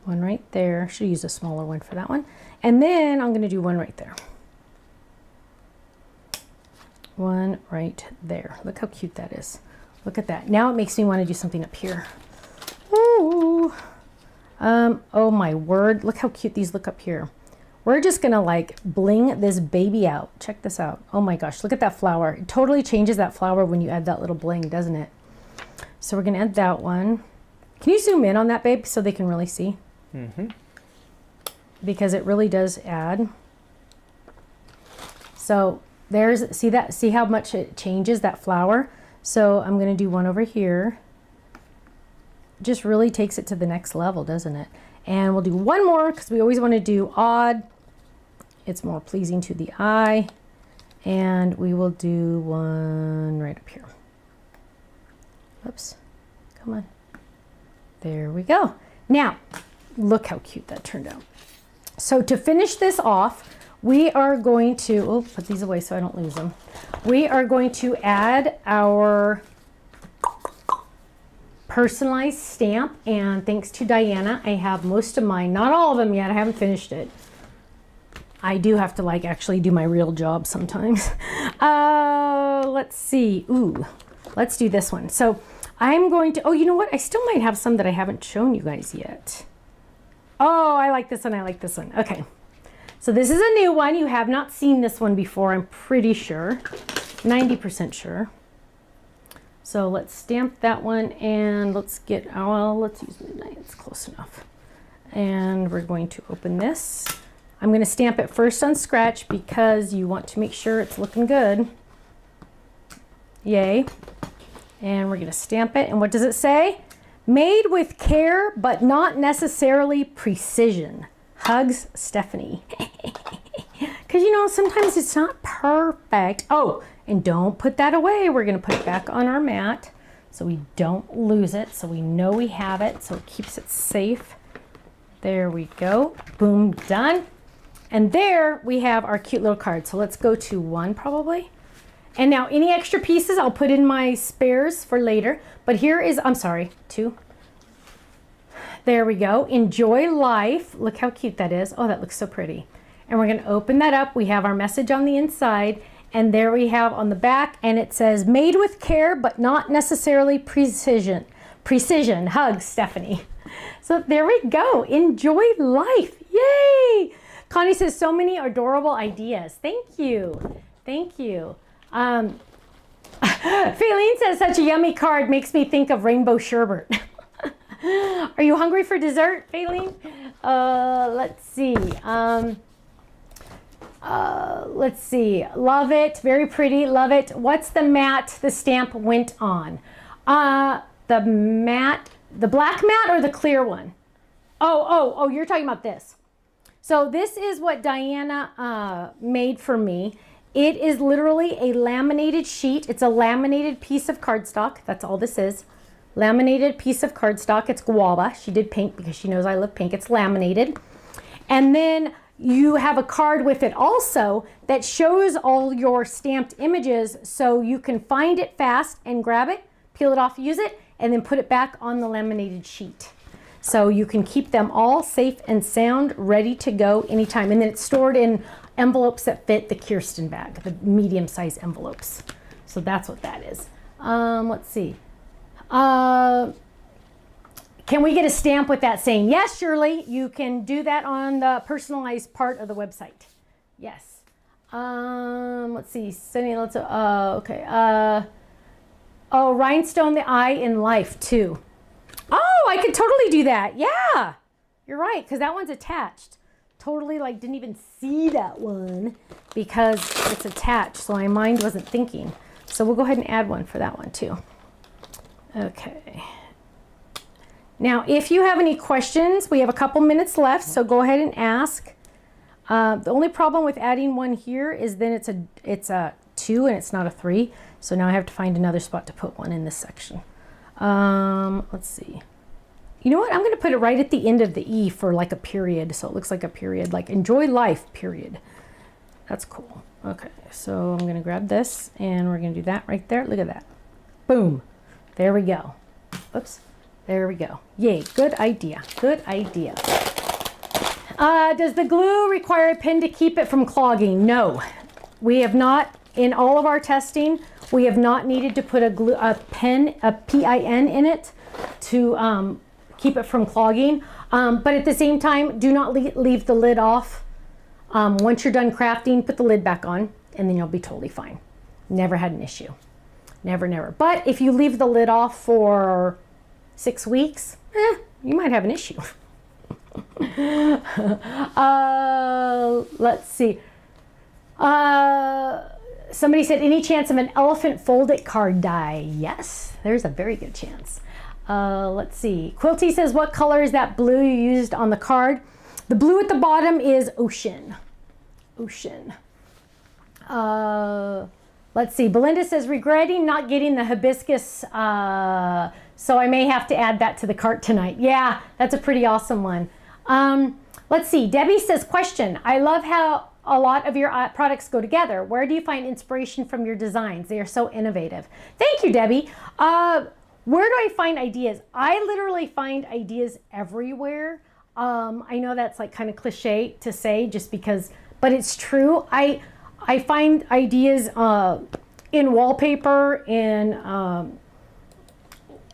one right there, should use a smaller one for that one, and then I'm going to do one right there. One right there. Look how cute that is. Look at that. Now it makes me want to do something up here. Ooh. Oh my word. Look how cute these look up here. We're just going to like bling this baby out. Check this out. Oh my gosh. Look at that flower. It totally changes that flower when you add that little bling, doesn't it? So we're going to add that one. Can you zoom in on that, babe, so they can really see? Mm-hmm. Because it really does add. So there's, see how much it changes that flower? So I'm going to do one over here. Just really takes it to the next level, doesn't it? And we'll do one more because we always want to do odd. It's more pleasing to the eye. And we will do one right up here. Oops. Come on. There we go. Now, look how cute that turned out. So to finish this off, we are going to, oh, put these away so I don't lose them. We are going to add our personalized stamp, and thanks to Diana, I have most of mine, not all of them yet, I haven't finished it. I do have to like actually do my real job sometimes. Let's see, ooh, let's do this one. So I'm going to, oh, you know what? I still might have some that I haven't shown you guys yet. Oh, I like this one, I like this one. Okay. So this is a new one. You have not seen this one before, I'm pretty sure. 90% sure. So let's stamp that one, and let's get, oh, let's use midnight, it's close enough. And we're going to open this. I'm going to stamp it first on scratch because you want to make sure it's looking good. Yay. And we're going to stamp it, and what does it say? Made with care, but not necessarily precision. Hugs, Stephanie. Because, you know, sometimes it's not perfect. Oh, and don't put that away. We're going to put it back on our mat so we don't lose it, so we know we have it, so it keeps it safe. There we go. Boom, done. And there we have our cute little card. So let's go to 1 probably. And now any extra pieces I'll put in my spares for later. But here is, I'm sorry, 2. There we go. Enjoy life. Look how cute that is. Oh, that looks so pretty. And we're going to open that up. We have our message on the inside. And there we have on the back, and it says, made with care, but not necessarily precision. Precision. Hugs, Stephanie. So there we go. Enjoy life. Yay! Connie says, so many adorable ideas. Thank you. Thank you. Faylene says, such a yummy card makes me think of rainbow sherbet. Are you hungry for dessert, Faylene? Let's see. Let's see. Love it. Very pretty. Love it. What's the mat the stamp went on? The mat, the black mat or the clear one? Oh, you're talking about this. So this is what Diana made for me. It is literally a laminated sheet. It's a laminated piece of cardstock. That's all this is. Laminated piece of cardstock. It's guava. She did pink because she knows I love pink. It's laminated. And then you have a card with it also that shows all your stamped images so you can find it fast and grab it, peel it off, use it, and then put it back on the laminated sheet. So you can keep them all safe and sound, ready to go anytime. And then it's stored in envelopes that fit the Kirsten bag, the medium-sized envelopes. So that's what that is. Let's see. Can we get a stamp with that saying, yes, Shirley, you can do that on the personalized part of the website. Yes. Let's see. Sunny, let's, okay. Oh, rhinestone the eye in life too. Oh, I could totally do that. Yeah, you're right, because that one's attached. Totally, like, didn't even see that one because it's attached, so my mind wasn't thinking. So we'll go ahead and add one for that one too. Okay. Now, if you have any questions, we have a couple minutes left, so go ahead and ask. The only problem with adding one here is then it's a 2 and it's not a 3. So now I have to find another spot to put one in this section. Let's see. You know what? I'm going to put it right at the end of the E for like a period. So it looks like a period, like enjoy life, period. That's cool. Okay, so I'm going to grab this and we're going to do that right there. Look at that. Boom. There we go. Oops. There we go. Yay. Good idea. Good idea. Does the glue require a pin to keep it from clogging? No. We have not, in all of our testing, we have not needed to put a PIN in it to keep it from clogging. But at the same time, do not leave the lid off. Once you're done crafting, put the lid back on and then you'll be totally fine. Never had an issue. Never, never. But if you leave the lid off for 6 weeks, you might have an issue. Let's see. Somebody said, any chance of an elephant fold-it card die? Yes, there's a very good chance. Let's see. Quilty says, what color is that blue you used on the card? The blue at the bottom is ocean. Ocean. Let's see. Belinda says, regretting not getting the hibiscus, so I may have to add that to the cart tonight. Yeah, that's a pretty awesome one. Let's see. Debbie says, question. I love how a lot of your products go together. Where do you find inspiration from your designs? They are so innovative. Thank you, Debbie. Where do I find ideas? I literally find ideas everywhere. I know that's like kind of cliche to say just because, but it's true. I find ideas in wallpaper, in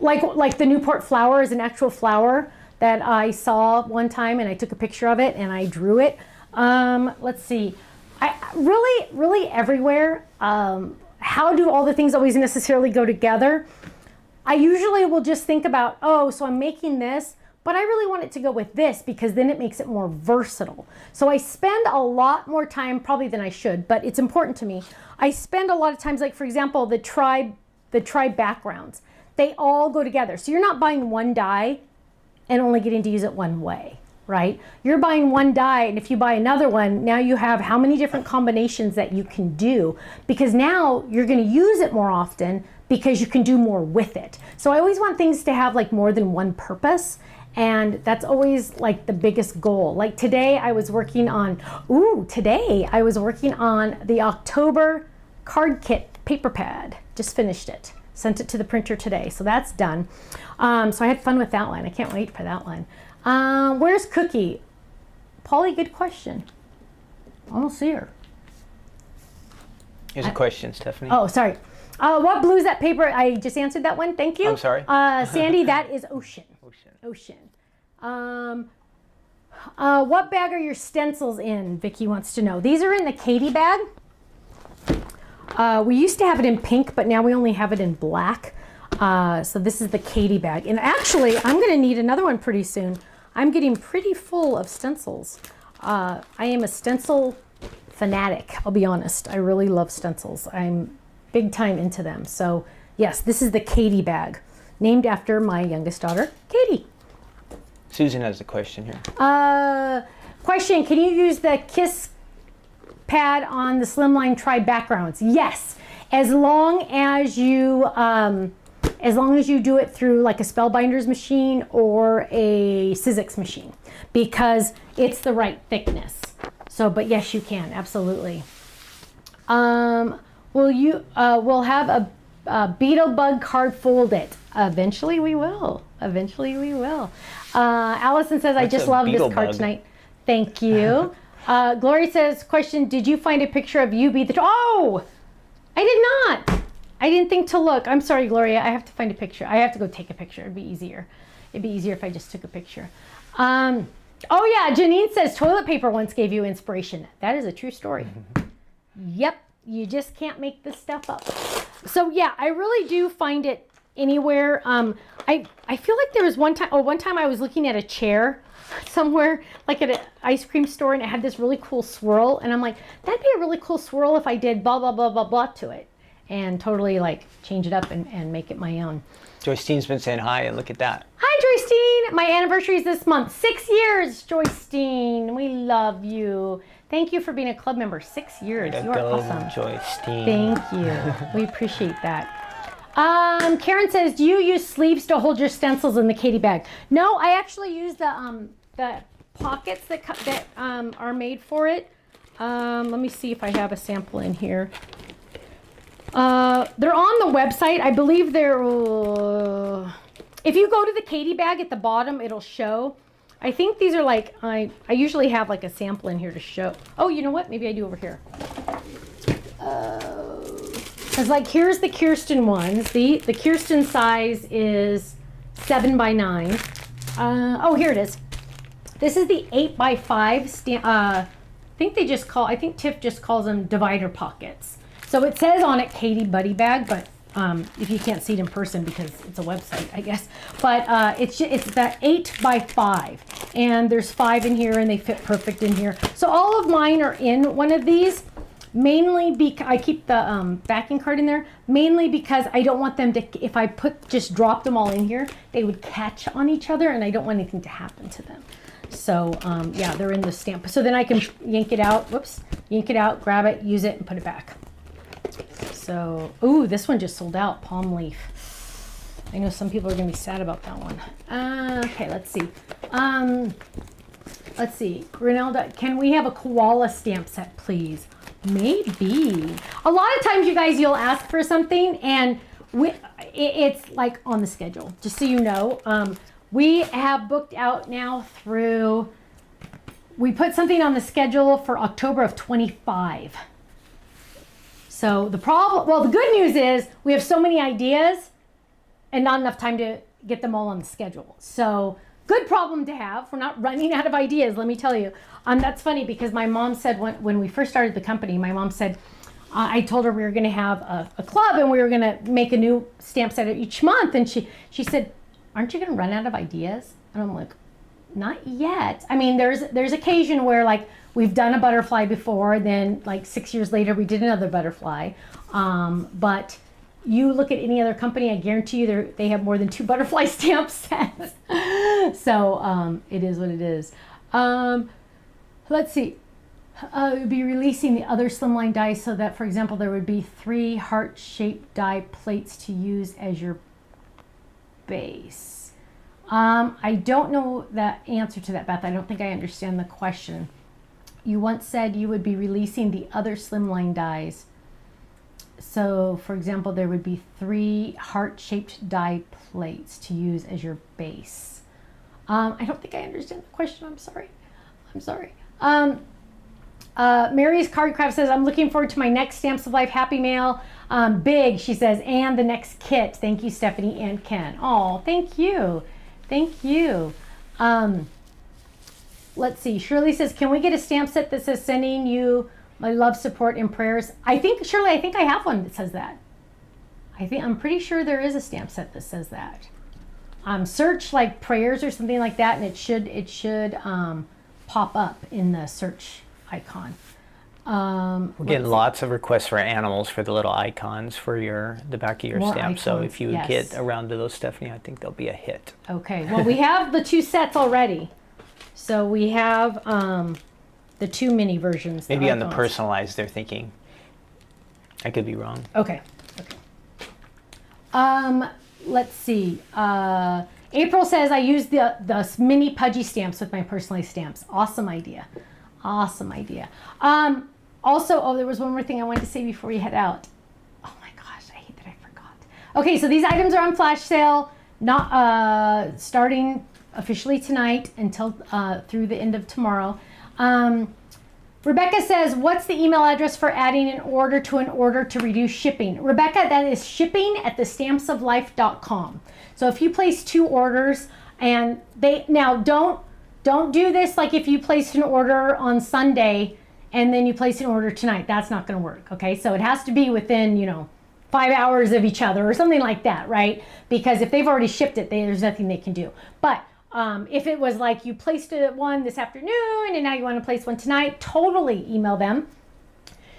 like the Newport flower is an actual flower that I saw one time and I took a picture of it and I drew it. Let's see. I really everywhere. how do all the things always necessarily go together? I usually will just think about, oh, so I'm making this, but I really want it to go with this because then it makes it more versatile. So I spend a lot more time probably than I should, but it's important to me. I spend a lot of times, like for example, the tri-backgrounds, they all go together. So you're not buying one die and only getting to use it one way, right? You're buying one die, and if you buy another one, now you have how many different combinations that you can do, because now you're gonna use it more often because you can do more with it. So I always want things to have like more than one purpose. And that's always like the biggest goal. Like today I was working on the October card kit paper pad. Just finished it. Sent it to the printer today. So that's done. So I had fun with that one. I can't wait for that one. Where's Cookie? Polly, good question. I don't see her. Here's a question, Stephanie. Oh, sorry. What blue is that paper? I just answered that one. Thank you. I'm sorry. Sandy, that is Ocean. Ocean. What bag are your stencils in? Vicky wants to know. These are in the Katie bag. We used to have it in pink, but now we only have it in black. So this is the Katie bag. And actually, I'm going to need another one pretty soon. I'm getting pretty full of stencils. I am a stencil fanatic, I'll be honest. I really love stencils. I'm big time into them. So yes, this is the Katie bag, named after my youngest daughter, Katie. Susan has a question here. Question, can you use the Kiss pad on the Slimline Tri-backgrounds? Yes, as long as you do it through like a Spellbinders machine or a Sizzix machine, because it's the right thickness. So, but yes, you can, absolutely. We'll have a Beetlebug card folded. Eventually we will. Eventually we will. Allison says, I just love this card tonight. Thank you. Gloria says, question, did you find a picture of you be the... Oh! I did not. I didn't think to look. I'm sorry, Gloria. I have to find a picture. I have to go take a picture. It'd be easier. It'd be easier if I just took a picture. Oh yeah, Janine says, toilet paper once gave you inspiration. That is a true story. Yep. You just can't make this stuff up. So yeah, I really do find it anywhere. I feel like there was one time I was looking at a chair somewhere, like at an ice cream store, and it had this really cool swirl, and I'm like, that'd be a really cool swirl if I did blah blah blah blah blah to it, and totally like change it up and make it my own. Joystine's been saying hi, and look at that. Hi, Joystein. My anniversary is this month. 6 years, Joystein. We love you. Thank you for being a club member. 6 years. You are awesome. Joystein. Thank you. We appreciate that. Karen says, do you use sleeves to hold your stencils in the Katie bag? No, I actually use the pockets that are made for it. Let me see if I have a sample in here. They're on the website. I believe they're... if you go to the Katie bag at the bottom, it'll show. I think these are like... I usually have like a sample in here to show. Oh, you know what? Maybe I do over here. Because like here's the Kirsten ones. The Kirsten size is 7 by 9. Oh, here it is. This is the 8 by 5. I think Tiff just calls them divider pockets. So it says on it Katie Buddy Bag, but if you can't see it in person because it's a website, I guess. But it's that 8 by 5, and there's 5 in here, and they fit perfect in here. So all of mine are in one of these. Mainly because I keep the backing card in there, mainly because I don't want them to, if I just drop them all in here, they would catch on each other, and I don't want anything to happen to them. So yeah, they're in the stamp. So then I can yank it out, yank it out, grab it, use it, and put it back. So, ooh, this one just sold out, palm leaf. I know some people are gonna be sad about that one. Okay, let's see. Let's see, Grinelda, can we have a koala stamp set, please? Maybe. A lot of times, you guys, you'll ask for something, and it's like on the schedule. Just so you know, we have booked out now through. We put something on the schedule for October of 25. So the good news is we have so many ideas, and not enough time to get them all on the schedule. So good problem to have. We're not running out of ideas, let me tell you. That's funny because my mom said when we first started the company, my mom said, I told her we were going to have a club and we were going to make a new stamp set each month. And she said, aren't you going to run out of ideas? And I'm like, not yet. I mean, there's occasion where like we've done a butterfly before, then like 6 years later we did another butterfly. But you look at any other company, I guarantee you they have more than 2 butterfly stamp sets. So it is what it is. Let's see. It would be releasing the other slimline dies so that, for example, there would be 3 heart-shaped die plates to use as your base. I don't know the answer to that, Beth. I don't think I understand the question. You once said you would be releasing the other slimline dies. So, for example, there would be 3 heart-shaped die plates to use as your base. I don't think I understand the question. I'm sorry. Mary's Card Craft says, I'm looking forward to my next Stamps of Life Happy Mail. Big, she says, and the next kit. Thank you, Stephanie and Ken. Oh, thank you. Thank you. Let's see. Shirley says, can we get a stamp set that says sending you my love, support, and prayers? Shirley, I think I have one that says that. I'm pretty sure there is a stamp set that says that. Search like prayers or something like that, and it should pop up in the search icon. We're getting lots of requests for animals for the little icons for the back of your stamp. Icons, so if you get around to those, Stephanie, I think they'll be a hit. Okay. Well, we have the 2 sets already. So we have the 2 mini versions. Maybe on the personalized, they're thinking. I could be wrong. Okay. Let's see. April says I use the mini pudgy stamps with my personalized stamps. Awesome idea. Also, there was one more thing I wanted to say before we head out. Oh my gosh, I hate that I forgot. Okay, so these items are on flash sale, not starting officially tonight until through the end of tomorrow. Rebecca says, what's the email address for adding an order to reduce shipping? Rebecca, that is shipping@thestampsoflife.com. So if you place 2 orders and don't do this like if you placed an order on Sunday and then you place an order tonight. That's not going to work, okay? So it has to be within, 5 hours of each other or something like that, right? Because if they've already shipped it, there's nothing they can do. But if it was like you placed one this afternoon and now you want to place one tonight, totally email them.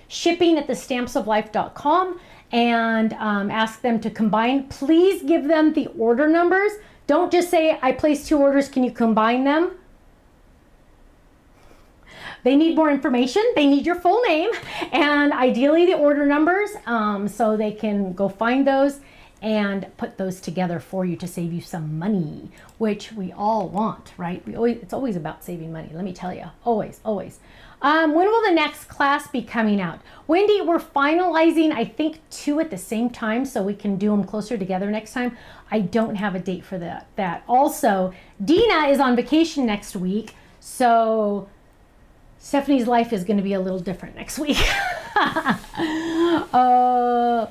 shipping@thestampsoflife.com and ask them to combine. Please give them the order numbers. Don't just say, I placed 2 orders, can you combine them? They need more information. They need your full name and ideally the order numbers so they can go find those and put those together for you to save you some money, which we all want, right? It's always about saving money, let me tell you. Always. When will the next class be coming out? Wendy, we're finalizing, I think, 2 at the same time so we can do them closer together next time. I don't have a date for that. Also, Dina is on vacation next week, so Stephanie's life is going to be a little different next week.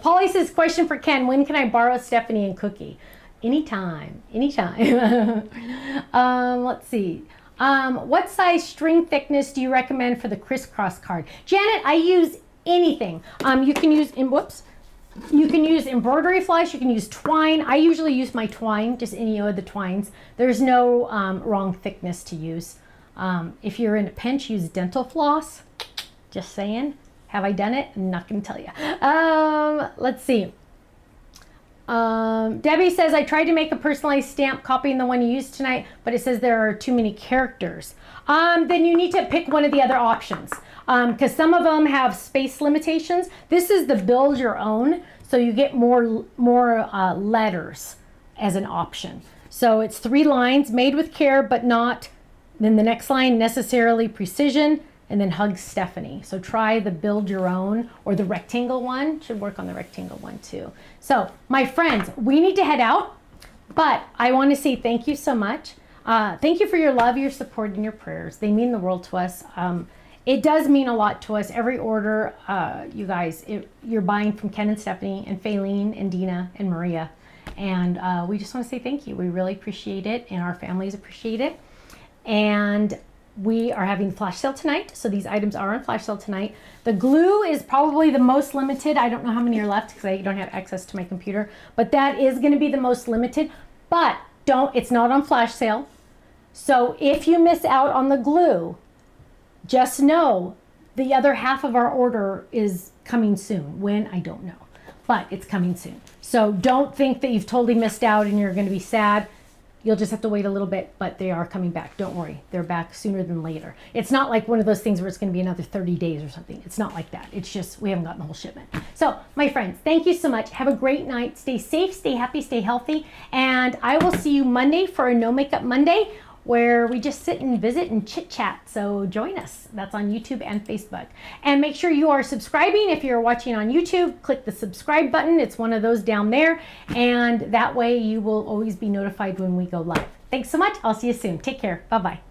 Polly says, question for Ken, when can I borrow Stephanie and Cookie? Anytime. Let's see. What size string thickness do you recommend for the crisscross card? Janet, I use anything. You can use embroidery flash, you can use twine. I usually use my twine, just any of the twines. There's no wrong thickness to use. If you're in a pinch, use dental floss. Just saying. Have I done it? I'm not going to tell you. Let's see. Debbie says, I tried to make a personalized stamp copying the one you used tonight, but it says there are too many characters. Then you need to pick one of the other options because some of them have space limitations. This is the build your own, so you get more letters as an option. So it's 3 lines made with care, but not. Then the next line, necessarily precision, and then hug Stephanie. So try the build your own or the rectangle one. Should work on the rectangle one too. So my friends, we need to head out, but I want to say thank you so much. Thank you for your love, your support, and your prayers. They mean the world to us. It does mean a lot to us. Every order, you guys, you're buying from Ken and Stephanie and Faylene and Dina and Maria. And we just want to say thank you. We really appreciate it, and our families appreciate it. And we are having flash sale tonight, so these items are on flash sale tonight. The glue is probably the most limited. I don't know how many are left because I don't have access to my computer, but that is going to be the most limited. But it's not on flash sale. So if you miss out on the glue, just know the other half of our order is coming soon. When, I don't know, but it's coming soon. So don't think that you've totally missed out and you're going to be sad. You'll just have to wait a little bit, but they are coming back. Don't worry. They're back sooner than later. It's not like one of those things where it's going to be another 30 days or something. It's not like that. It's just we haven't gotten the whole shipment. So, my friends, thank you so much. Have a great night. Stay safe, stay happy, stay healthy. And I will see you Monday for a No Makeup Monday, where we just sit and visit and chit chat. So join us. That's on YouTube and Facebook. And make sure you are subscribing. If you're watching on YouTube, click the subscribe button. It's one of those down there. And that way you will always be notified when we go live. Thanks so much. I'll see you soon. Take care. Bye-bye.